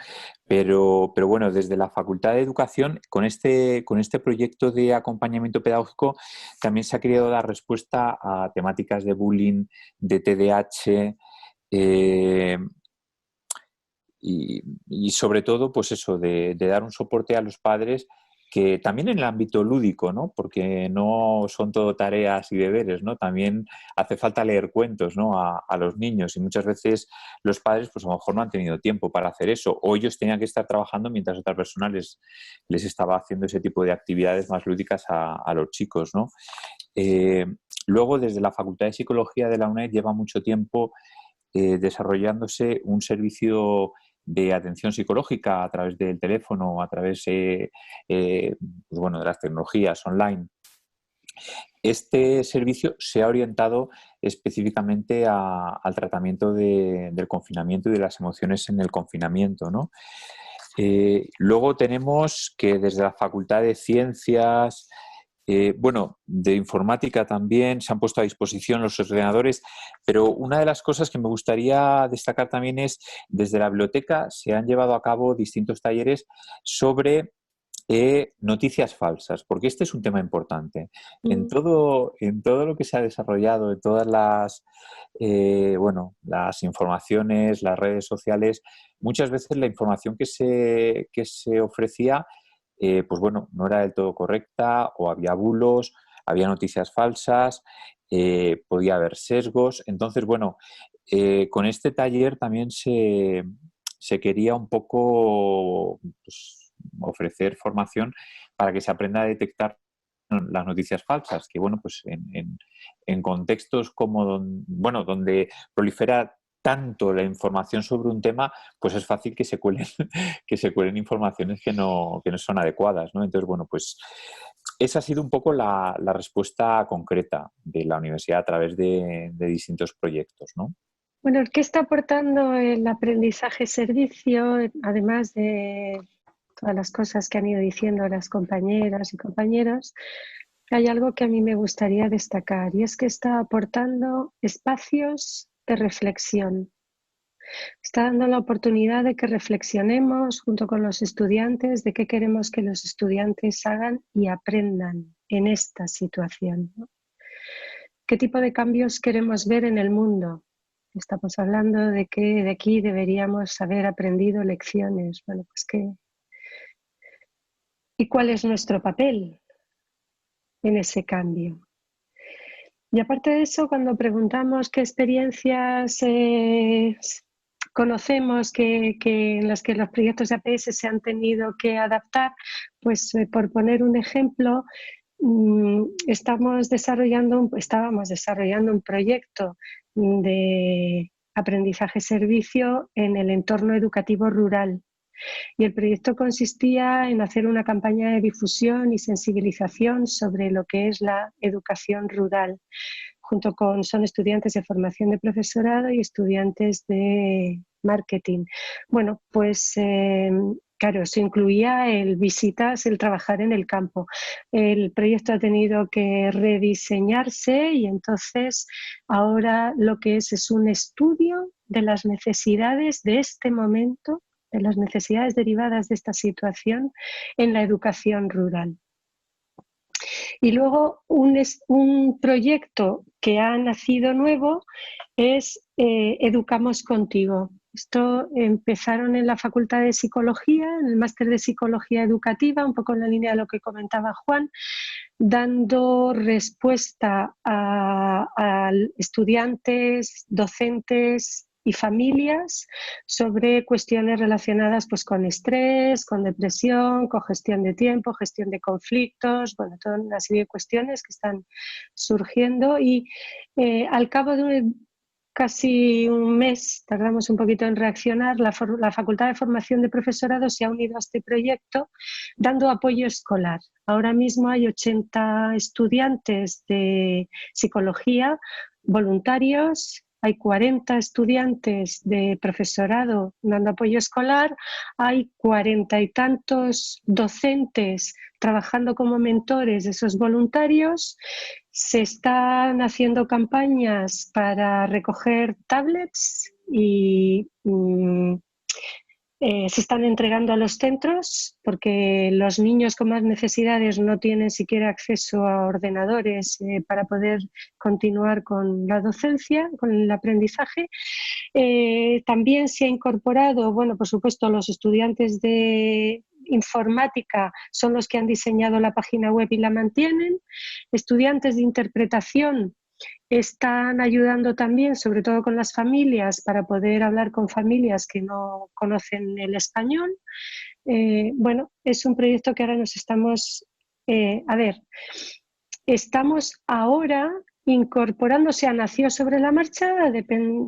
Pero bueno, desde la Facultad de Educación, con este proyecto de acompañamiento pedagógico, también se ha querido dar respuesta a temáticas de bullying, de TDAH, y sobre todo, pues eso, de dar un soporte a los padres que también en el ámbito lúdico, ¿no? Porque no son todo tareas y deberes, ¿no? También hace falta leer cuentos, ¿no? a los niños, y muchas veces los padres pues a lo mejor no han tenido tiempo para hacer eso, o ellos tenían que estar trabajando mientras otra persona les estaba haciendo ese tipo de actividades más lúdicas a los chicos, ¿no? Luego, desde la Facultad de Psicología de la UNED lleva mucho tiempo desarrollándose un servicio de atención psicológica a través del teléfono, a través pues bueno, de las tecnologías online. Este servicio se ha orientado específicamente al tratamiento del confinamiento y de las emociones en el confinamiento, ¿no? Luego tenemos que desde la Facultad de Ciencias, bueno, de Informática también se han puesto a disposición los ordenadores, pero una de las cosas que me gustaría destacar también es, desde la biblioteca se han llevado a cabo distintos talleres sobre noticias falsas, porque este es un tema importante. En todo lo que se ha desarrollado, en todas las, bueno, las informaciones, las redes sociales, muchas veces la información que se ofrecía pues bueno, no era del todo correcta, o había bulos, había noticias falsas, podía haber sesgos. Entonces, bueno, con este taller también se quería un poco pues, ofrecer formación para que se aprenda a detectar las noticias falsas, que bueno, pues en contextos como bueno, donde prolifera tanto la información sobre un tema, pues es fácil que se cuelen, que se cuelen informaciones que no son adecuadas, ¿no? Entonces, bueno, pues esa ha sido un poco la respuesta concreta de la universidad a través de distintos proyectos, ¿no? Bueno, ¿qué está aportando el aprendizaje-servicio, además de todas las cosas que han ido diciendo las compañeras y compañeros? Hay algo que a mí me gustaría destacar, y es que está aportando espacios de reflexión. Está dando la oportunidad de que reflexionemos junto con los estudiantes de qué queremos que los estudiantes hagan y aprendan en esta situación, ¿no? ¿Qué tipo de cambios queremos ver en el mundo? Estamos hablando de que de aquí deberíamos haber aprendido lecciones. Bueno, pues ¿qué? ¿Y cuál es nuestro papel en ese cambio? Y aparte de eso, cuando preguntamos qué experiencias conocemos en las que los proyectos de APS se han tenido que adaptar, pues por poner un ejemplo, estábamos desarrollando un proyecto de aprendizaje-servicio en el entorno educativo rural. Y el proyecto consistía en hacer una campaña de difusión y sensibilización sobre lo que es la educación rural, son estudiantes de formación de profesorado y estudiantes de marketing. Bueno, pues claro, eso incluía el visitas, el trabajar en el campo. El proyecto ha tenido que rediseñarse y entonces ahora lo que es un estudio de las necesidades de este momento, de las necesidades derivadas de esta situación en la educación rural. Y luego un proyecto que ha nacido nuevo es Educamos Contigo. Esto empezaron en la Facultad de Psicología, en el máster de Psicología Educativa, un poco en la línea de lo que comentaba Juan, dando respuesta a estudiantes, docentes y familias sobre cuestiones relacionadas pues, con estrés, con depresión, con gestión de tiempo, gestión de conflictos, bueno, toda una serie de cuestiones que están surgiendo y al cabo de casi un mes, tardamos un poquito en reaccionar, la Facultad de Formación de Profesorado se ha unido a este proyecto dando apoyo escolar. Ahora mismo hay 80 estudiantes de psicología voluntarios, hay 40 estudiantes de profesorado dando apoyo escolar, hay 40 y tantos docentes trabajando como mentores de esos voluntarios, se están haciendo campañas para recoger tablets y se están entregando a los centros porque los niños con más necesidades no tienen siquiera acceso a ordenadores para poder continuar con la docencia, con el aprendizaje. También se ha incorporado, bueno, por supuesto, los estudiantes de informática son los que han diseñado la página web y la mantienen. Estudiantes de interpretación están ayudando también, sobre todo con las familias, para poder hablar con familias que no conocen el español. Bueno, es un proyecto que ahora nos estamos... estamos ahora incorporando, o sea, nació sobre la marcha,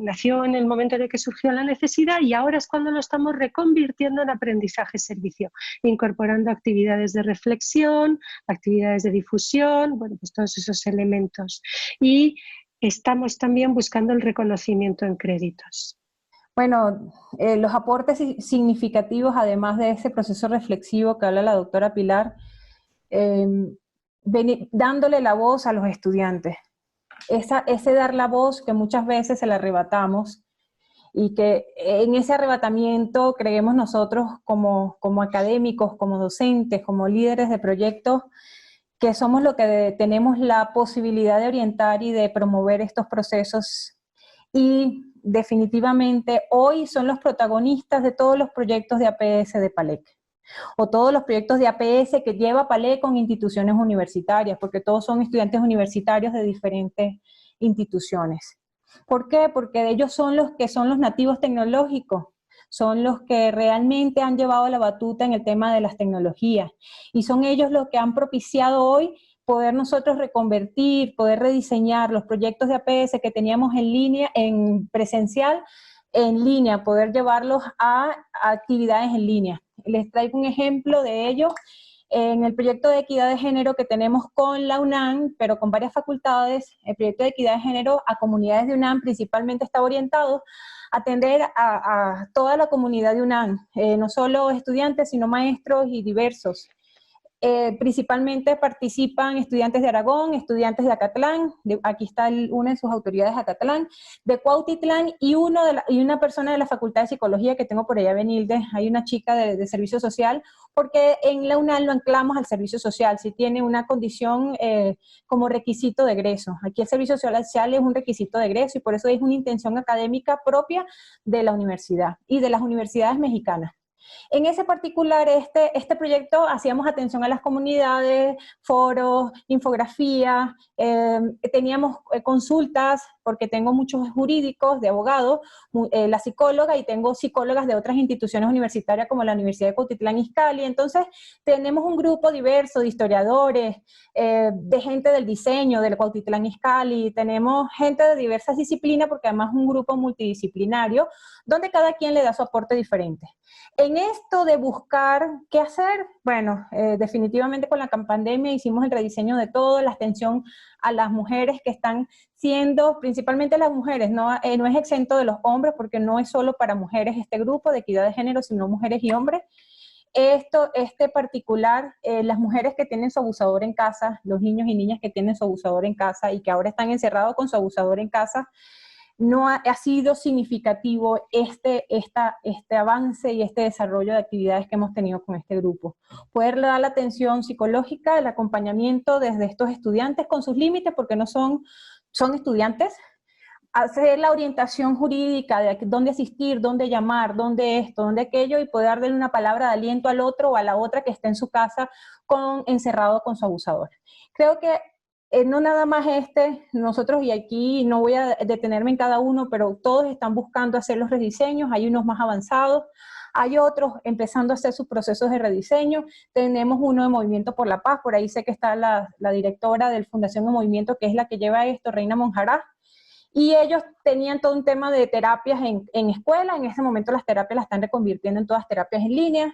nació en el momento en el que surgió la necesidad y ahora es cuando lo estamos reconvirtiendo en aprendizaje-servicio, incorporando actividades de reflexión, actividades de difusión, bueno, pues todos esos elementos. Y estamos también buscando el reconocimiento en créditos. Bueno, los aportes significativos, además de ese proceso reflexivo que habla la doctora Pilar, dándole la voz a los estudiantes. Ese dar la voz que muchas veces se la arrebatamos y que en ese arrebatamiento creemos nosotros como académicos, como docentes, como líderes de proyectos, que somos los que tenemos la posibilidad de orientar y de promover estos procesos. Y definitivamente hoy son los protagonistas de todos los proyectos de APS de PALEC, o todos los proyectos de APS que lleva PALEC con instituciones universitarias, porque todos son estudiantes universitarios de diferentes instituciones. ¿Por qué? Porque ellos son los que son los nativos tecnológicos, son los que realmente han llevado la batuta en el tema de las tecnologías, y son ellos los que han propiciado hoy poder nosotros reconvertir, poder rediseñar los proyectos de APS que teníamos en línea, en presencial, en línea, poder llevarlos a actividades en línea. Les traigo un ejemplo de ello en el proyecto de equidad de género que tenemos con la UNAM, pero con varias facultades. El proyecto de equidad de género a comunidades de UNAM principalmente está orientado a atender a toda la comunidad de UNAM, no solo estudiantes, sino maestros y diversos. Principalmente participan estudiantes de Aragón, estudiantes de Acatlán, aquí está una de sus autoridades de Acatlán, de Cuautitlán y una persona de la Facultad de Psicología que tengo por allá, Benilde, hay una chica de Servicio Social, porque en la UNAM lo anclamos al Servicio Social, si tiene una condición como requisito de egreso. Aquí el Servicio Social es un requisito de egreso y por eso es una intención académica propia de la universidad y de las universidades mexicanas. En ese particular, este proyecto hacíamos atención a las comunidades, foros, infografías, teníamos consultas, porque tengo muchos jurídicos, de abogados, la psicóloga, y tengo psicólogas de otras instituciones universitarias como la Universidad de Cuautitlán Izcalli. Entonces, tenemos un grupo diverso de historiadores, de gente del diseño del Cuautitlán Izcalli, tenemos gente de diversas disciplinas, porque además es un grupo multidisciplinario, donde cada quien le da su aporte diferente. En esto de buscar qué hacer, bueno, definitivamente con la pandemia hicimos el rediseño de todo, la atención a las mujeres que están siendo, principalmente las mujeres, no es exento de los hombres, porque no es solo para mujeres este grupo de equidad de género, sino mujeres y hombres. Este particular, las mujeres que tienen su abusador en casa, los niños y niñas que tienen su abusador en casa y que ahora están encerrados con su abusador en casa, no ha sido significativo este avance y este desarrollo de actividades que hemos tenido con este grupo. Poder dar la atención psicológica, el acompañamiento desde estos estudiantes con sus límites, porque no son estudiantes, hacer la orientación jurídica de dónde asistir, dónde llamar, dónde esto, dónde aquello, y poder darle una palabra de aliento al otro o a la otra que esté en su casa encerrado con su abusador. Creo que no nada más nosotros, y aquí no voy a detenerme en cada uno, pero todos están buscando hacer los rediseños, hay unos más avanzados, hay otros empezando a hacer sus procesos de rediseño, tenemos uno de Movimiento por la Paz, por ahí sé que está la directora de Fundación de Movimiento, que es la que lleva esto, Reina Monjará, y ellos tenían todo un tema de terapias en escuela, en ese momento las terapias las están reconvirtiendo en todas terapias en línea.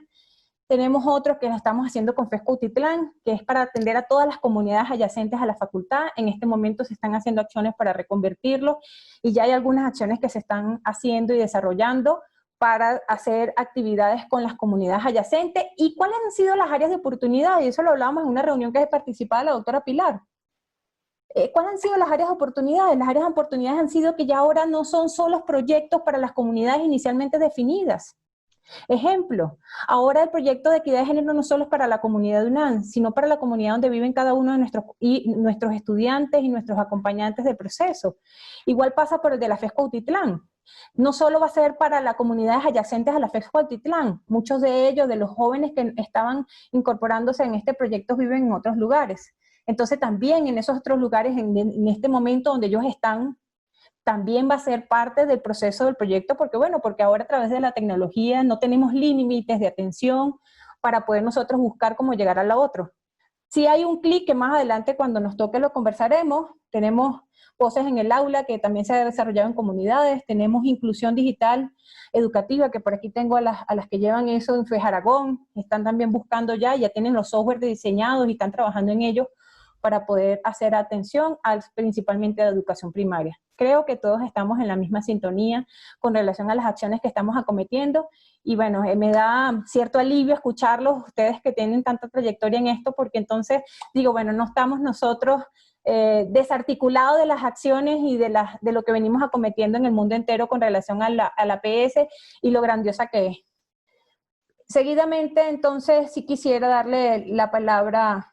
Tenemos otro que lo estamos haciendo con FES Cuautitlán, que es para atender a todas las comunidades adyacentes a la facultad. En este momento se están haciendo acciones para reconvertirlo y ya hay algunas acciones que se están haciendo y desarrollando para hacer actividades con las comunidades adyacentes. ¿Y cuáles han sido las áreas de oportunidad? Y eso lo hablábamos en una reunión que participaba la doctora Pilar. ¿Cuáles han sido las áreas de oportunidades? Las áreas de oportunidades han sido que ya ahora no son solo proyectos para las comunidades inicialmente definidas. Ejemplo, ahora el proyecto de equidad de género no solo es para la comunidad de UNAM, sino para la comunidad donde viven cada uno de nuestros estudiantes y nuestros acompañantes del proceso. Igual pasa por el de la FES Cuautitlán. no solo va a ser para las comunidades adyacentes a la FES Cuautitlán, muchos de ellos, de los jóvenes que estaban incorporándose en este proyecto, viven en otros lugares. Entonces también en esos otros lugares, en este momento donde ellos están, también va a ser parte del proceso del proyecto, porque bueno, porque ahora a través de la tecnología no tenemos límites de atención para poder nosotros buscar cómo llegar a la otra. Si hay un clic que más adelante cuando nos toque lo conversaremos, tenemos voces en el aula que también se ha desarrollado en comunidades, tenemos inclusión digital educativa, que por aquí tengo a las que llevan eso en FES Aragón, están también buscando ya tienen los software diseñados y están trabajando en ellos para poder hacer atención principalmente a la educación primaria. Creo que todos estamos en la misma sintonía con relación a las acciones que estamos acometiendo y bueno, me da cierto alivio escucharlos, ustedes que tienen tanta trayectoria en esto, porque entonces digo, bueno, no estamos nosotros desarticulados de las acciones y de lo que venimos acometiendo en el mundo entero con relación a la PS y lo grandiosa que es. Seguidamente, entonces, sí quisiera darle la palabra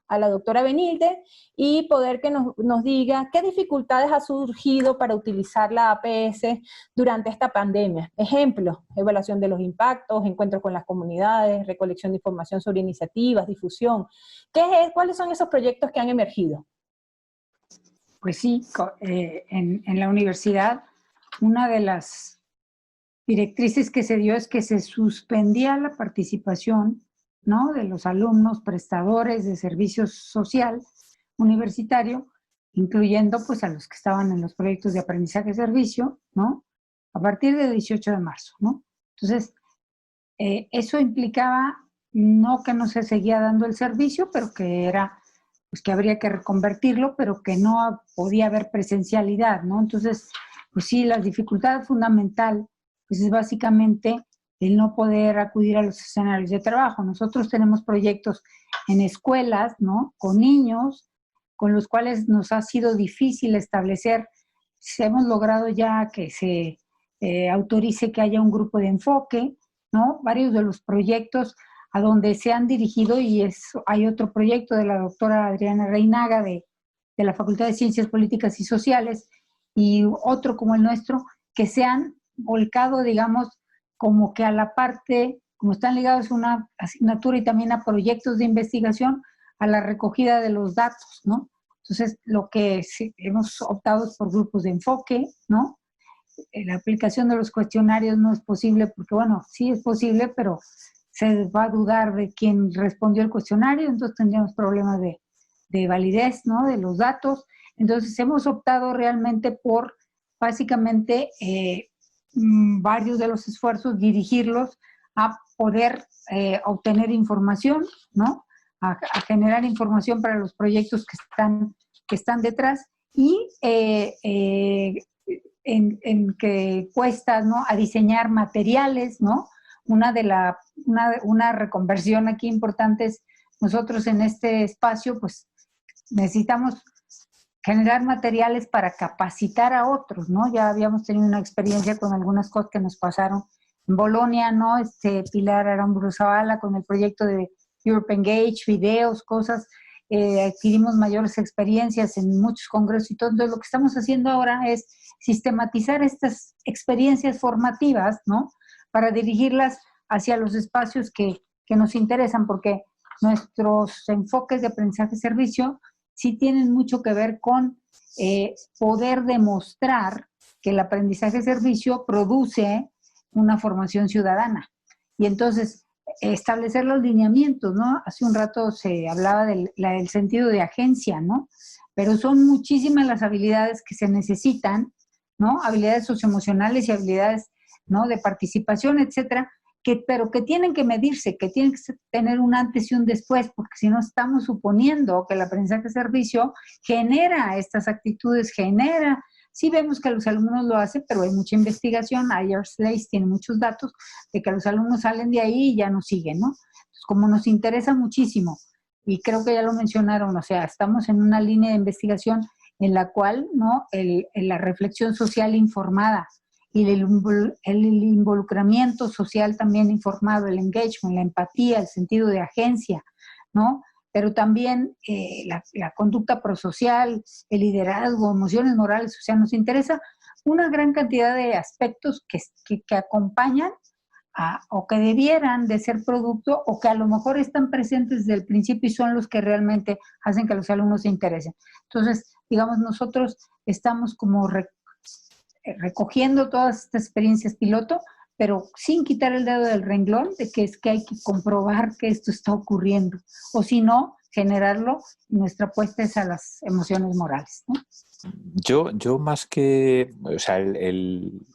a la doctora Benilde y poder que nos diga qué dificultades ha surgido para utilizar la APS durante esta pandemia. Ejemplo, evaluación de los impactos, encuentros con las comunidades, recolección de información sobre iniciativas, difusión. ¿Cuáles son esos proyectos que han emergido? Pues sí, en la universidad una de las directrices que se dio es que se suspendía la participación, ¿no?, de los alumnos prestadores de servicios social universitario, incluyendo pues a los que estaban en los proyectos de aprendizaje-servicio, ¿no?, a partir del 18 de marzo, ¿no? Entonces, eso implicaba no que no se seguía dando el servicio, pero que era, pues que habría que reconvertirlo, pero que no podía haber presencialidad, ¿no? Entonces, pues sí, la dificultad fundamental pues es básicamente el no poder acudir a los escenarios de trabajo. Nosotros tenemos proyectos en escuelas, ¿no?, con niños, con los cuales nos ha sido difícil establecer. Hemos logrado ya que se autorice que haya un grupo de enfoque, ¿no? Varios de los proyectos a donde se han dirigido, hay otro proyecto de la doctora Adriana Reinaga de la Facultad de Ciencias Políticas y Sociales, y otro como el nuestro, que se han volcado, digamos, como que a la parte, como están ligados a una asignatura y también a proyectos de investigación, a la recogida de los datos, ¿no? Entonces, lo que hemos optado es por grupos de enfoque, ¿no? La aplicación de los cuestionarios no es posible porque, bueno, sí es posible, pero se va a dudar de quién respondió el cuestionario, entonces tendríamos problemas de validez, ¿no?, de los datos. Entonces, hemos optado realmente por, básicamente, varios de los esfuerzos, dirigirlos a poder obtener información, ¿no?, a generar información para los proyectos que están detrás y en que cuesta, ¿no?, a diseñar materiales, ¿no? Una reconversión aquí importante es, nosotros en este espacio, pues necesitamos generar materiales para capacitar a otros, ¿no? Ya habíamos tenido una experiencia con algunas cosas que nos pasaron en Bolonia, ¿no? Pilar Aramburu Zavala con el proyecto de Europe Engage, videos, cosas, adquirimos mayores experiencias en muchos congresos y todo. Entonces, lo que estamos haciendo ahora es sistematizar estas experiencias formativas, ¿no?, para dirigirlas hacia los espacios que nos interesan, porque nuestros enfoques de aprendizaje-servicio sí tienen mucho que ver con poder demostrar que el aprendizaje-servicio produce una formación ciudadana. Y entonces, establecer los lineamientos, ¿no? Hace un rato se hablaba del sentido de agencia, ¿no? Pero son muchísimas las habilidades que se necesitan, ¿no? Habilidades socioemocionales y habilidades, ¿no?, de participación, etcétera, pero que tienen que medirse, que tienen que tener un antes y un después, porque si no estamos suponiendo que el aprendizaje-servicio genera estas actitudes, sí vemos que los alumnos lo hacen, pero hay mucha investigación, IRSLACE tiene muchos datos de que los alumnos salen de ahí y ya no siguen, ¿no? Entonces, como nos interesa muchísimo, y creo que ya lo mencionaron, o sea, estamos en una línea de investigación en la cual, ¿no?, la reflexión social informada y el involucramiento social también informado, el engagement, la empatía, el sentido de agencia, ¿no?, pero también la conducta prosocial, el liderazgo, emociones morales, o sea, nos interesa una gran cantidad de aspectos que acompañan o que debieran de ser producto o que a lo mejor están presentes desde el principio y son los que realmente hacen que los alumnos se interesen. Entonces, digamos, nosotros estamos como recogiendo todas estas experiencias piloto, pero sin quitar el dedo del renglón de que es que hay que comprobar que esto está ocurriendo, o si no, generarlo, y nuestra apuesta es a las emociones morales, ¿no? Yo más que, o sea, el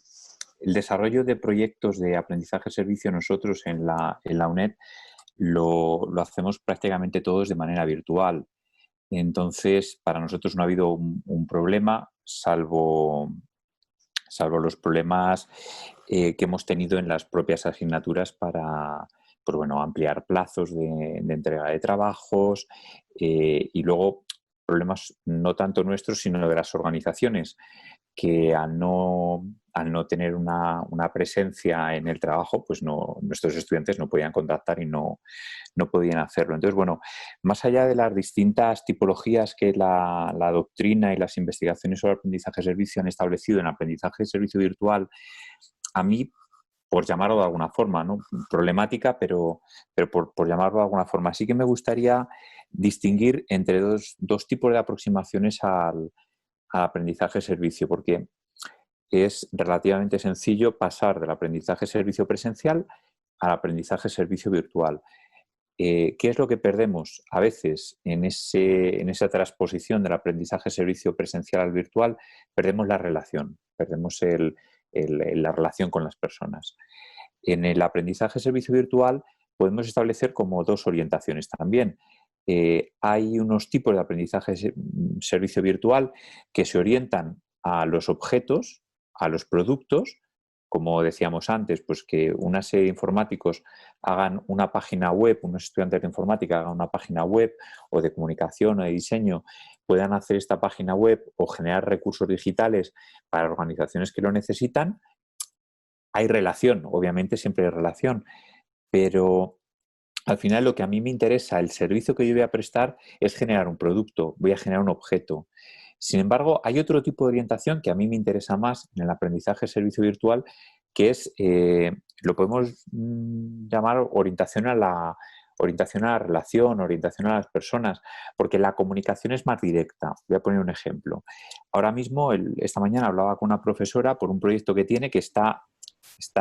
desarrollo de proyectos de aprendizaje-servicio nosotros en la UNED lo hacemos prácticamente todos de manera virtual. Entonces, para nosotros no ha habido un problema, salvo los problemas que hemos tenido en las propias asignaturas para, pues bueno, ampliar plazos de entrega de trabajos y luego problemas no tanto nuestros, sino de las organizaciones, que al no tener una presencia en el trabajo, pues nuestros estudiantes no podían contactar y no podían hacerlo. Entonces, bueno, más allá de las distintas tipologías que la doctrina y las investigaciones sobre aprendizaje-servicio han establecido en aprendizaje-servicio virtual, a mí, por llamarlo de alguna forma, ¿no? Problemática, pero por llamarlo de alguna forma, sí que me gustaría distinguir entre dos tipos de aproximaciones al aprendizaje-servicio, porque es relativamente sencillo pasar del aprendizaje-servicio presencial al aprendizaje-servicio virtual. ¿Qué es lo que perdemos a veces en esa transposición del aprendizaje-servicio presencial al virtual? Perdemos la relación, perdemos la relación con las personas. En el aprendizaje-servicio virtual podemos establecer como dos orientaciones también. Hay unos tipos de aprendizaje-servicio virtual que se orientan a los objetos, a los productos, como decíamos antes, pues que una serie de informáticos hagan una página web, unos estudiantes de informática hagan una página web o de comunicación o de diseño, puedan hacer esta página web o generar recursos digitales para organizaciones que lo necesitan. Hay relación, obviamente siempre hay relación, pero al final lo que a mí me interesa, el servicio que yo voy a prestar es generar un producto, voy a generar un objeto. Sin embargo, hay otro tipo de orientación que a mí me interesa más en el aprendizaje-servicio virtual, que es, lo podemos llamar orientación a la relación, orientación a las personas, porque la comunicación es más directa. Voy a poner un ejemplo. Ahora mismo, esta mañana hablaba con una profesora por un proyecto que tiene que está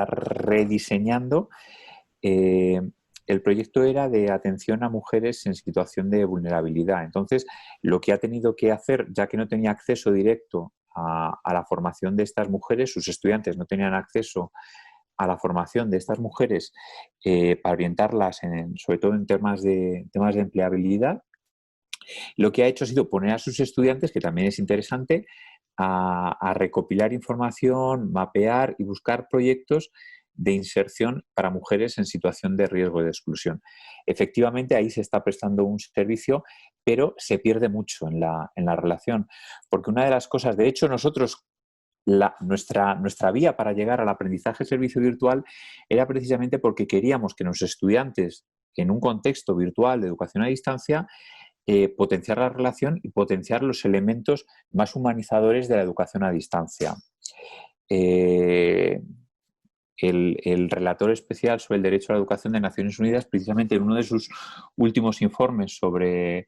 rediseñando. El proyecto era de atención a mujeres en situación de vulnerabilidad. Entonces, lo que ha tenido que hacer, ya que no tenía acceso directo a la formación de estas mujeres, sus estudiantes no tenían acceso a la formación de estas mujeres para orientarlas, sobre todo en temas de empleabilidad, lo que ha hecho ha sido poner a sus estudiantes, que también es interesante, a recopilar información, mapear y buscar proyectos de inserción para mujeres en situación de riesgo de exclusión. Efectivamente, ahí se está prestando un servicio, pero se pierde mucho en la relación, porque una de las cosas, de hecho, nosotros, nuestra vía para llegar al aprendizaje-servicio virtual era precisamente porque queríamos que nuestros estudiantes, en un contexto virtual de educación a distancia, potenciar la relación y potenciar los elementos más humanizadores de la educación a distancia. El relator especial sobre el derecho a la educación de Naciones Unidas, precisamente en uno de sus últimos informes sobre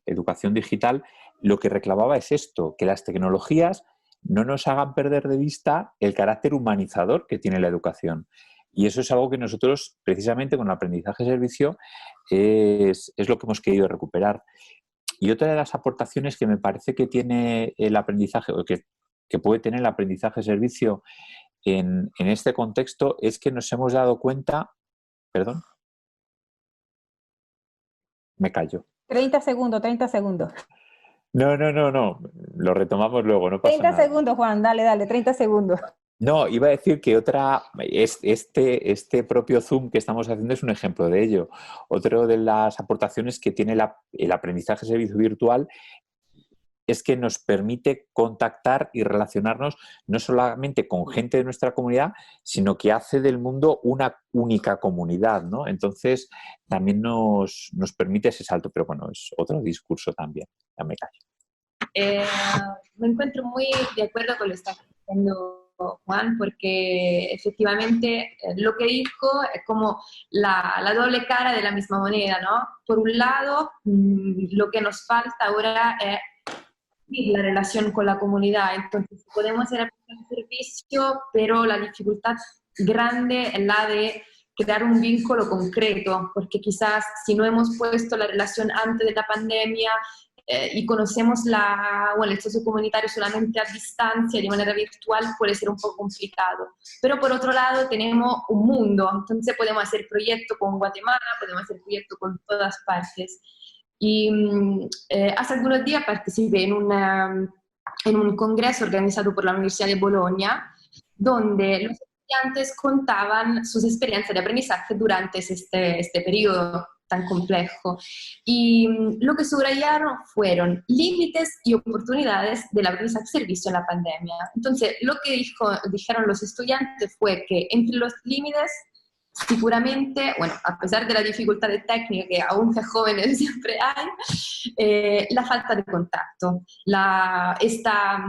educación digital, lo que reclamaba es esto, que las tecnologías no nos hagan perder de vista el carácter humanizador que tiene la educación. Y eso es algo que nosotros, precisamente con el aprendizaje-servicio, es lo que hemos querido recuperar. Y otra de las aportaciones que me parece que tiene el aprendizaje, o que puede tener el aprendizaje-servicio en este contexto, es que nos hemos dado cuenta... Perdón. Me callo. 30 segundos. No. Lo retomamos luego, no pasa nada. 30 segundos, Juan. Dale, 30 segundos. No, iba a decir que este propio Zoom que estamos haciendo es un ejemplo de ello. Otra de las aportaciones que tiene el aprendizaje-servicio virtual es que nos permite contactar y relacionarnos no solamente con gente de nuestra comunidad, sino que hace del mundo una única comunidad, ¿no? Entonces, también nos permite ese salto, pero bueno, es otro discurso también. Ya me callo. Me encuentro muy de acuerdo con lo que está diciendo Juan, porque efectivamente lo que dijo es como la doble cara de la misma moneda, ¿no? Por un lado, lo que nos falta ahora es la relación con la comunidad, entonces podemos hacer un servicio, pero la dificultad grande es la de crear un vínculo concreto, porque quizás si no hemos puesto la relación antes de la pandemia y conocemos el socio comunitario solamente a distancia, de manera virtual, puede ser un poco complicado. Pero por otro lado tenemos un mundo, entonces podemos hacer proyectos con Guatemala, podemos hacer proyectos con todas partes. Y hace algunos días participé en un congreso organizado por la Universidad de Bolonia, donde los estudiantes contaban sus experiencias de aprendizaje durante este periodo tan complejo. Y lo que subrayaron fueron límites y oportunidades del aprendizaje servicio en la pandemia. Entonces, lo que dijeron los estudiantes fue que entre los límites, seguramente, bueno, a pesar de la dificultad de técnica que aún que jóvenes siempre hay, la falta de contacto, esta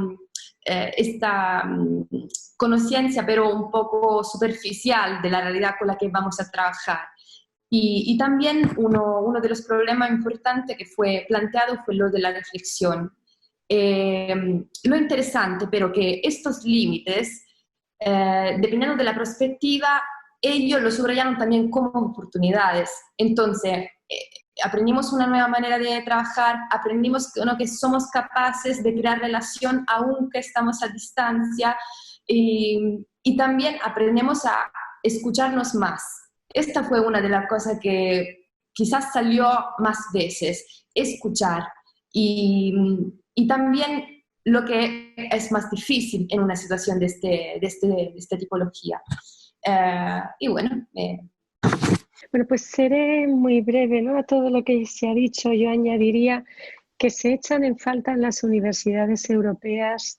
conciencia pero un poco superficial de la realidad con la que vamos a trabajar. Y también uno de los problemas importantes que fue planteado fue lo de la reflexión. Lo interesante pero que estos límites, dependiendo de la perspectiva, ellos lo subrayaron también como oportunidades. Entonces, aprendimos una nueva manera de trabajar, aprendimos que somos capaces de crear relación aunque estamos a distancia, y también aprendemos a escucharnos más. Esta fue una de las cosas que quizás salió más veces, escuchar. Y también lo que es más difícil en una situación de esta tipología. Y bueno. Bueno, pues seré muy breve, ¿no? A todo lo que se ha dicho, yo añadiría que se echan en falta en las universidades europeas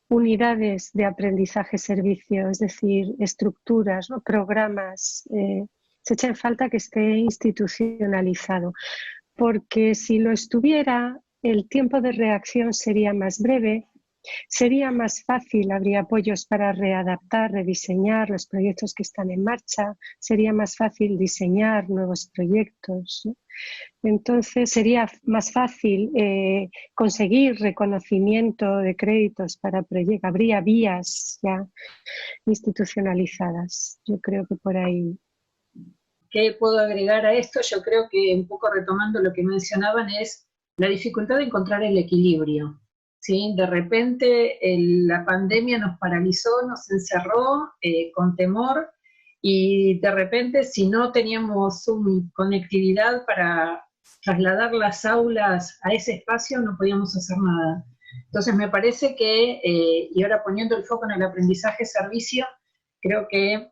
unidades de aprendizaje-servicio, es decir, estructuras, ¿no? Programas. Se echa en falta que esté institucionalizado, porque si lo estuviera, el tiempo de reacción sería más breve, sería más fácil, habría apoyos para readaptar, rediseñar los proyectos que están en marcha, sería más fácil diseñar nuevos proyectos, ¿no? Entonces sería más fácil conseguir reconocimiento de créditos para proyectos, habría vías ya institucionalizadas. Yo creo que por ahí. ¿Qué puedo agregar a esto? Yo creo que un poco retomando lo que mencionaban es la dificultad de encontrar el equilibrio. ¿Sí? De repente la pandemia nos paralizó, nos encerró con temor, y de repente si no teníamos conectividad para trasladar las aulas a ese espacio no podíamos hacer nada. Entonces me parece que, y ahora poniendo el foco en el aprendizaje-servicio, creo que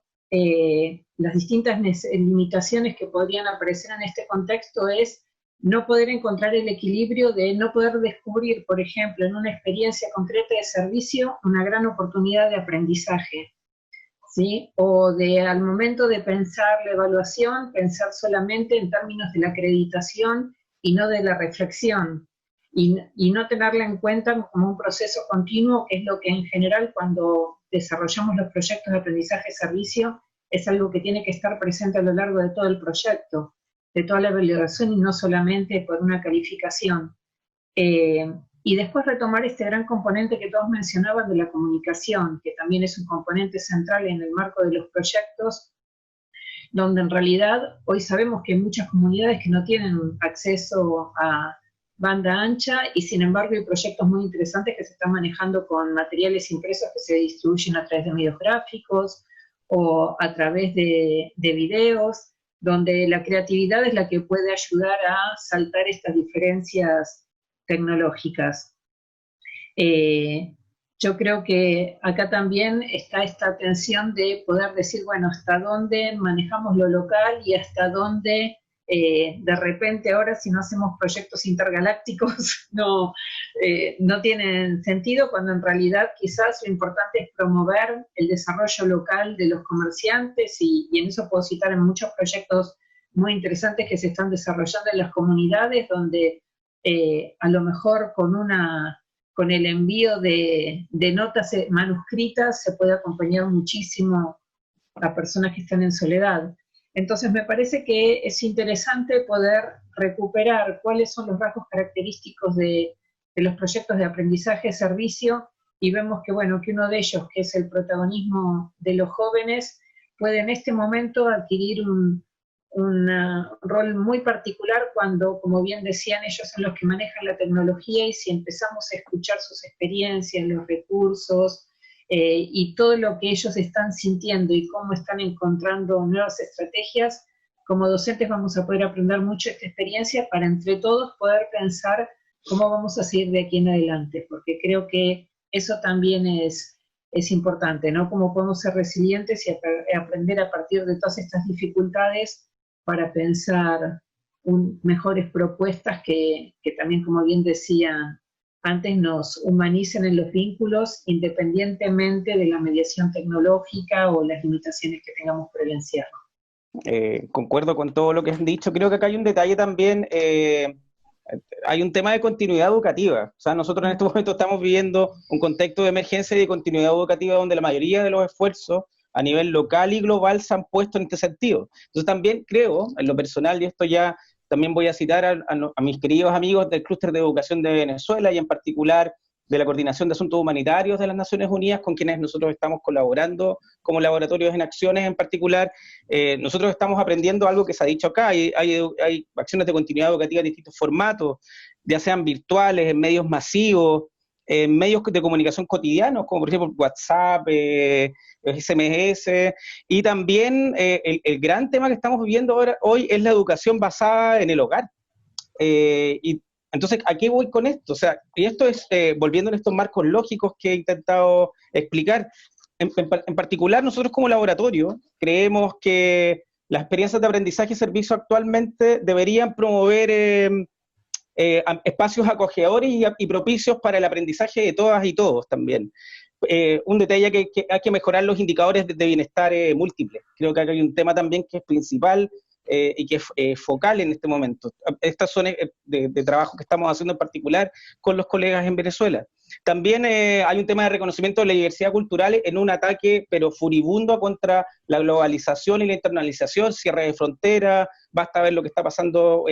las distintas limitaciones que podrían aparecer en este contexto es no poder encontrar el equilibrio de no poder descubrir, por ejemplo, en una experiencia concreta de servicio, una gran oportunidad de aprendizaje, ¿sí? O de al momento de pensar la evaluación, pensar solamente en términos de la acreditación y no de la reflexión, y no tenerla en cuenta como un proceso continuo, que es lo que en general cuando desarrollamos los proyectos de aprendizaje-servicio es algo que tiene que estar presente a lo largo de todo el proyecto, de toda la evaluación y no solamente por una calificación. Y después retomar este gran componente que todos mencionaban de la comunicación, que también es un componente central en el marco de los proyectos, donde en realidad hoy sabemos que hay muchas comunidades que no tienen acceso a banda ancha y sin embargo hay proyectos muy interesantes que se están manejando con materiales impresos que se distribuyen a través de medios gráficos o a través de videos, donde la creatividad es la que puede ayudar a saltar estas diferencias tecnológicas. Yo creo que acá también está esta tensión de poder decir, bueno, hasta dónde manejamos lo local y hasta dónde de repente ahora si no hacemos proyectos intergalácticos no tienen sentido, cuando en realidad quizás lo importante es promover el desarrollo local de los comerciantes y en eso puedo citar en muchos proyectos muy interesantes que se están desarrollando en las comunidades donde a lo mejor con el envío de notas manuscritas se puede acompañar muchísimo a personas que están en soledad. Entonces me parece que es interesante poder recuperar cuáles son los rasgos característicos de los proyectos de aprendizaje-servicio, y vemos que, bueno, que uno de ellos, que es el protagonismo de los jóvenes, puede en este momento adquirir un rol muy particular cuando, como bien decían, ellos son los que manejan la tecnología, y si empezamos a escuchar sus experiencias, los recursos, y todo lo que ellos están sintiendo y cómo están encontrando nuevas estrategias, como docentes vamos a poder aprender mucho de esta experiencia para entre todos poder pensar cómo vamos a seguir de aquí en adelante, porque creo que eso también es importante, ¿no? Cómo podemos ser resilientes y aprender a partir de todas estas dificultades para pensar mejores propuestas que también, como bien decía antes, nos humanicen en los vínculos independientemente de la mediación tecnológica o las limitaciones que tengamos por el encierro. Concuerdo con todo lo que han dicho. Creo que acá hay un detalle también, hay un tema de continuidad educativa. O sea, nosotros en este momento estamos viviendo un contexto de emergencia y de continuidad educativa donde la mayoría de los esfuerzos a nivel local y global se han puesto en este sentido. Entonces también creo, en lo personal, y esto ya también voy a citar a mis queridos amigos del Clúster de Educación de Venezuela y en particular de la Coordinación de Asuntos Humanitarios de las Naciones Unidas, con quienes nosotros estamos colaborando como laboratorios en acciones en particular. Nosotros estamos aprendiendo algo que se ha dicho acá, hay acciones de continuidad educativa en distintos formatos, ya sean virtuales, en medios masivos, en medios de comunicación cotidianos, como por ejemplo WhatsApp, SMS, y también el gran tema que estamos viviendo hoy es la educación basada en el hogar. Y entonces, ¿a qué voy con esto? O sea, y esto es, volviendo en estos marcos lógicos que he intentado explicar, en particular nosotros como laboratorio creemos que las experiencias de aprendizaje y servicio actualmente deberían promover espacios acogedores y propicios para el aprendizaje de todas y todos también. Un detalle que hay que mejorar los indicadores de bienestar múltiples. Creo que acá hay un tema también que es principal y que es focal en este momento. Estas son de trabajo que estamos haciendo en particular con los colegas en Venezuela. También hay un tema de reconocimiento de la diversidad cultural en un ataque, pero furibundo, contra la globalización y la internalización, cierre de fronteras, basta ver lo que está pasando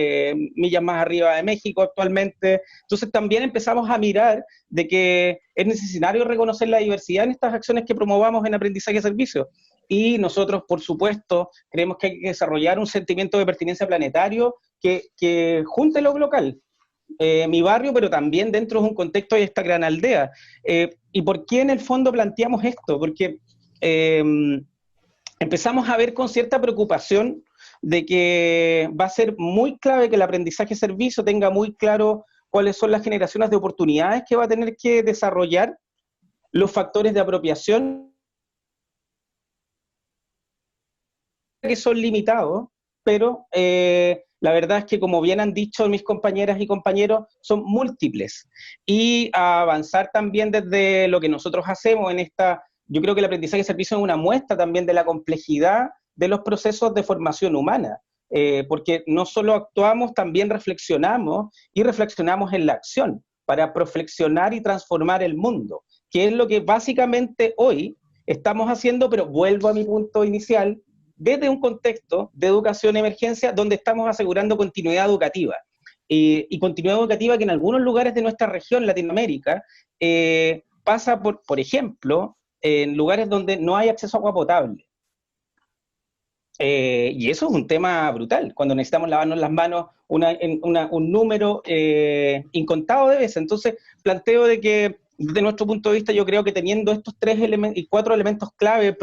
millas más arriba de México actualmente. Entonces también empezamos a mirar de que es necesario reconocer la diversidad en estas acciones que promovamos en aprendizaje y servicio. Y nosotros, por supuesto, creemos que hay que desarrollar un sentimiento de pertinencia planetario que junte lo local. Mi barrio, pero también dentro de un contexto de esta gran aldea. ¿Y por qué en el fondo planteamos esto? Porque empezamos a ver con cierta preocupación de que va a ser muy clave que el aprendizaje-servicio tenga muy claro cuáles son las generaciones de oportunidades que va a tener que desarrollar, los factores de apropiación que son limitados, pero la verdad es que, como bien han dicho mis compañeras y compañeros, son múltiples. Y a avanzar también desde lo que nosotros hacemos en esta, yo creo que el aprendizaje de servicio es una muestra también de la complejidad de los procesos de formación humana, porque no solo actuamos, también reflexionamos, y reflexionamos en la acción, para proflexionar y transformar el mundo, que es lo que básicamente hoy estamos haciendo, pero vuelvo a mi punto inicial, desde un contexto de educación de emergencia donde estamos asegurando continuidad educativa. Y continuidad educativa que en algunos lugares de nuestra región, Latinoamérica, pasa por ejemplo, en lugares donde no hay acceso a agua potable. Y eso es un tema brutal, cuando necesitamos lavarnos las manos un número incontado de veces. Entonces, planteo de que desde nuestro punto de vista, yo creo que teniendo estos 4 elementos clave,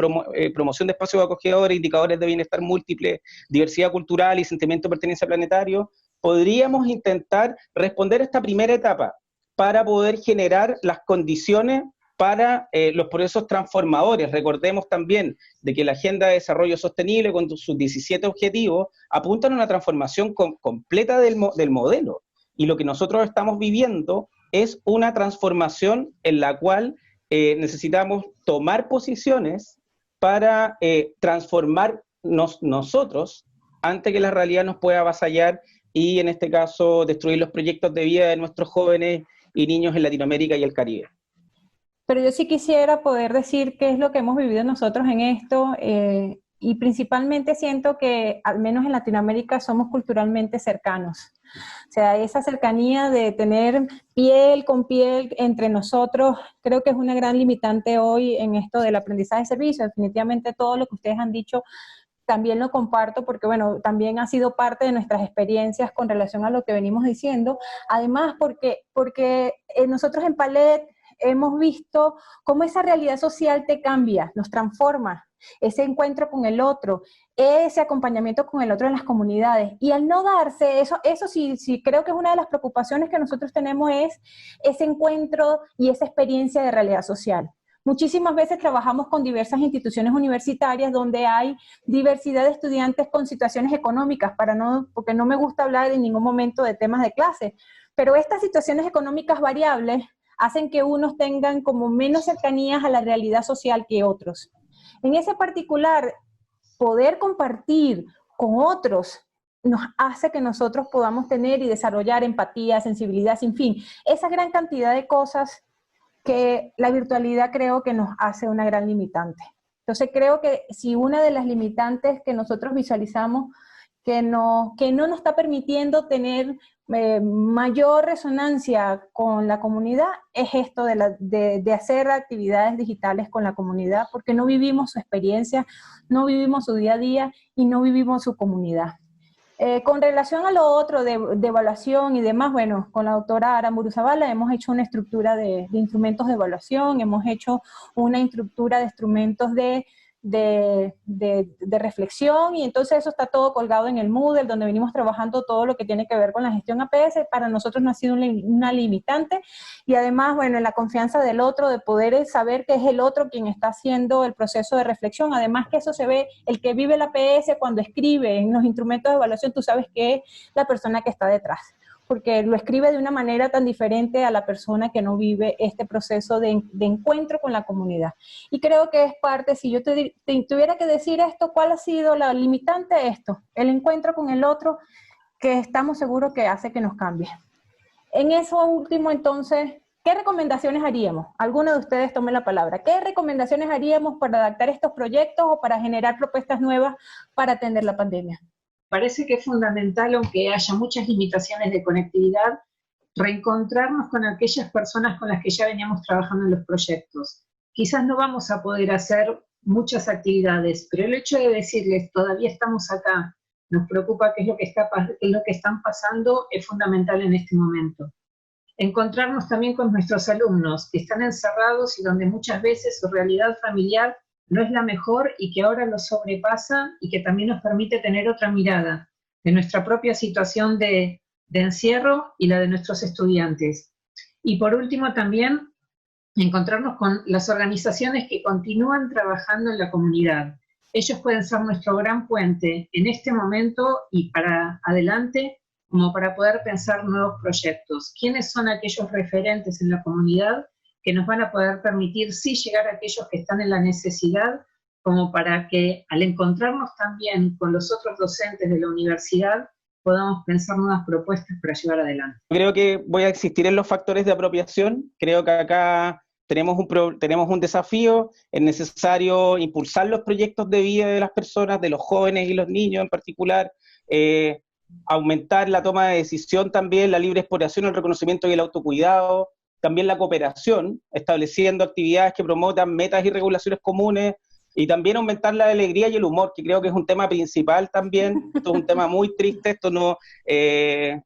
promoción de espacios acogedores, indicadores de bienestar múltiple, diversidad cultural y sentimiento de pertenencia planetario, podríamos intentar responder a esta primera etapa para poder generar las condiciones para los procesos transformadores. Recordemos también de que la Agenda de Desarrollo Sostenible, con sus 17 objetivos, apuntan a una transformación completa del modelo. Y lo que nosotros estamos viviendo es una transformación en la cual necesitamos tomar posiciones para transformarnos nosotros antes que la realidad nos pueda avasallar y en este caso destruir los proyectos de vida de nuestros jóvenes y niños en Latinoamérica y el Caribe. Pero yo sí quisiera poder decir qué es lo que hemos vivido nosotros en esto, y principalmente siento que, al menos en Latinoamérica, somos culturalmente cercanos. O sea, esa cercanía de tener piel con piel entre nosotros, creo que es una gran limitante hoy en esto del aprendizaje de servicio. Definitivamente todo lo que ustedes han dicho también lo comparto, porque bueno, también ha sido parte de nuestras experiencias con relación a lo que venimos diciendo. Además, porque nosotros en Palet hemos visto cómo esa realidad social te cambia, nos transforma, ese encuentro con el otro, ese acompañamiento con el otro en las comunidades. Y al no darse, eso sí creo que es una de las preocupaciones que nosotros tenemos, es ese encuentro y esa experiencia de realidad social. Muchísimas veces trabajamos con diversas instituciones universitarias donde hay diversidad de estudiantes con situaciones económicas, porque no me gusta hablar en ningún momento de temas de clase, pero estas situaciones económicas variables hacen que unos tengan como menos cercanías a la realidad social que otros. En ese particular, poder compartir con otros nos hace que nosotros podamos tener y desarrollar empatía, sensibilidad, sin fin, esa gran cantidad de cosas que la virtualidad creo que nos hace una gran limitante. Entonces creo que si una de las limitantes que nosotros visualizamos que no nos está permitiendo tener mayor resonancia con la comunidad es esto de hacer actividades digitales con la comunidad, porque no vivimos su experiencia, no vivimos su día a día y no vivimos su comunidad. Con relación a lo otro de evaluación y demás, bueno, con la doctora Aramburu Zavala hemos hecho una estructura de instrumentos de evaluación, hemos hecho una estructura de instrumentos de reflexión, y entonces eso está todo colgado en el Moodle, donde venimos trabajando todo lo que tiene que ver con la gestión APS. Para nosotros no ha sido una limitante, y además, bueno, en la confianza del otro, de poder saber que es el otro quien está haciendo el proceso de reflexión. Además que eso se ve, el que vive la APS cuando escribe en los instrumentos de evaluación, tú sabes que es la persona que está detrás, porque lo escribe de una manera tan diferente a la persona que no vive este proceso de encuentro con la comunidad. Y creo que es parte, si yo te tuviera que decir esto, ¿cuál ha sido la limitante? Esto, el encuentro con el otro, que estamos seguros que hace que nos cambie. En eso último, entonces, ¿qué recomendaciones haríamos? Alguno de ustedes tome la palabra. ¿Qué recomendaciones haríamos para adaptar estos proyectos o para generar propuestas nuevas para atender la pandemia? Parece que es fundamental, aunque haya muchas limitaciones de conectividad, reencontrarnos con aquellas personas con las que ya veníamos trabajando en los proyectos. Quizás no vamos a poder hacer muchas actividades, pero el hecho de decirles, todavía estamos acá, nos preocupa qué es lo que están pasando, es fundamental en este momento. Encontrarnos también con nuestros alumnos, que están encerrados y donde muchas veces su realidad familiar no es la mejor y que ahora lo sobrepasa, y que también nos permite tener otra mirada de nuestra propia situación de encierro y la de nuestros estudiantes. Y por último también encontrarnos con las organizaciones que continúan trabajando en la comunidad. Ellos pueden ser nuestro gran puente en este momento y para adelante, como para poder pensar nuevos proyectos. ¿Quiénes son aquellos referentes en la comunidad que nos van a poder permitir sí llegar a aquellos que están en la necesidad, como para que al encontrarnos también con los otros docentes de la universidad podamos pensar nuevas propuestas para llevar adelante? Creo que voy a insistir en los factores de apropiación. Creo que acá tenemos un desafío. Es necesario impulsar los proyectos de vida de las personas, de los jóvenes y los niños en particular, aumentar la toma de decisión también, la libre exploración, el reconocimiento y el autocuidado, también la cooperación, estableciendo actividades que promotan metas y regulaciones comunes, y también aumentar la alegría y el humor, que creo que es un tema principal también. Esto es un tema muy triste,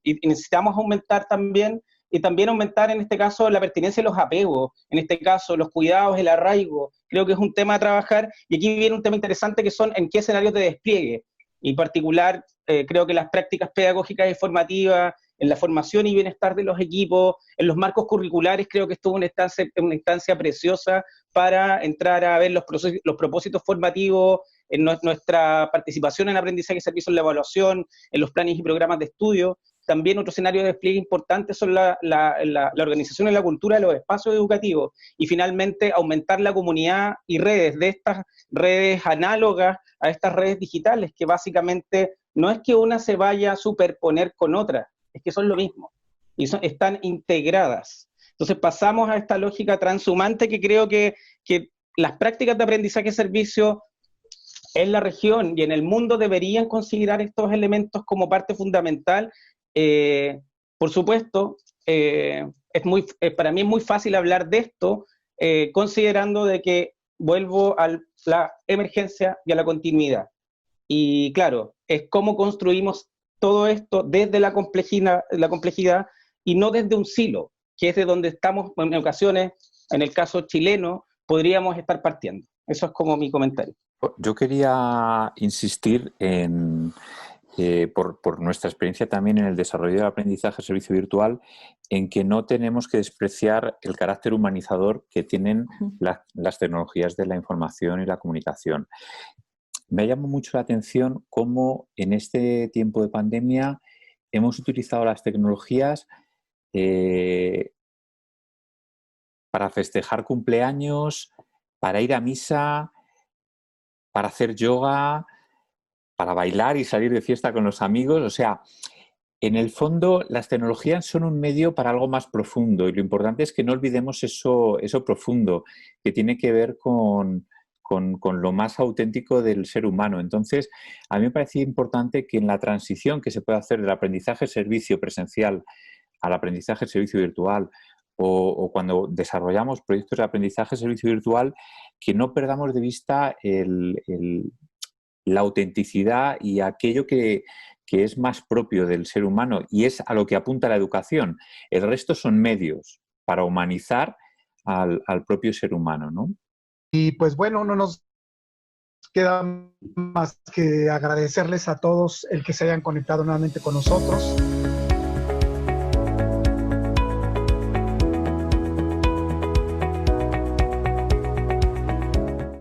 y necesitamos aumentar también, y también aumentar en este caso la pertinencia y los apegos, en este caso los cuidados, el arraigo. Creo que es un tema a trabajar, y aquí viene un tema interesante que son en qué escenarios de despliegue. En particular, creo que las prácticas pedagógicas y formativas, en la formación y bienestar de los equipos, en los marcos curriculares, creo que esto es una instancia preciosa para entrar a ver los propósitos formativos, en nuestra participación en aprendizaje y servicio en la evaluación, en los planes y programas de estudio. También otro escenario de despliegue importante son la organización y la cultura de los espacios educativos, y finalmente aumentar la comunidad y redes de estas redes análogas a estas redes digitales, que básicamente no es que una se vaya a superponer con otra, es que son lo mismo, y están integradas. Entonces pasamos a esta lógica transhumante que creo que las prácticas de aprendizaje-servicio en la región y en el mundo deberían considerar estos elementos como parte fundamental. Por supuesto, para mí es muy fácil hablar de esto, considerando de que vuelvo a la emergencia y a la continuidad. Y claro, es cómo construimos todo esto desde la complejidad y no desde un silo, que es de donde estamos en ocasiones, en el caso chileno, podríamos estar partiendo. Eso es como mi comentario. Yo quería insistir por nuestra experiencia también en el desarrollo del aprendizaje servicio virtual, en que no tenemos que despreciar el carácter humanizador que tienen las tecnologías de la información y la comunicación. Me llamó mucho la atención cómo en este tiempo de pandemia hemos utilizado las tecnologías para festejar cumpleaños, para ir a misa, para hacer yoga, para bailar y salir de fiesta con los amigos. O sea, en el fondo las tecnologías son un medio para algo más profundo y lo importante es que no olvidemos eso profundo que tiene que ver con lo más auténtico del ser humano. Entonces, a mí me parecía importante que en la transición que se puede hacer del aprendizaje-servicio presencial al aprendizaje-servicio virtual o cuando desarrollamos proyectos de aprendizaje-servicio virtual, que no perdamos de vista la autenticidad y aquello que es más propio del ser humano y es a lo que apunta la educación. El resto son medios para humanizar al propio ser humano, ¿no? Y pues bueno, no nos queda más que agradecerles a todos el que se hayan conectado nuevamente con nosotros.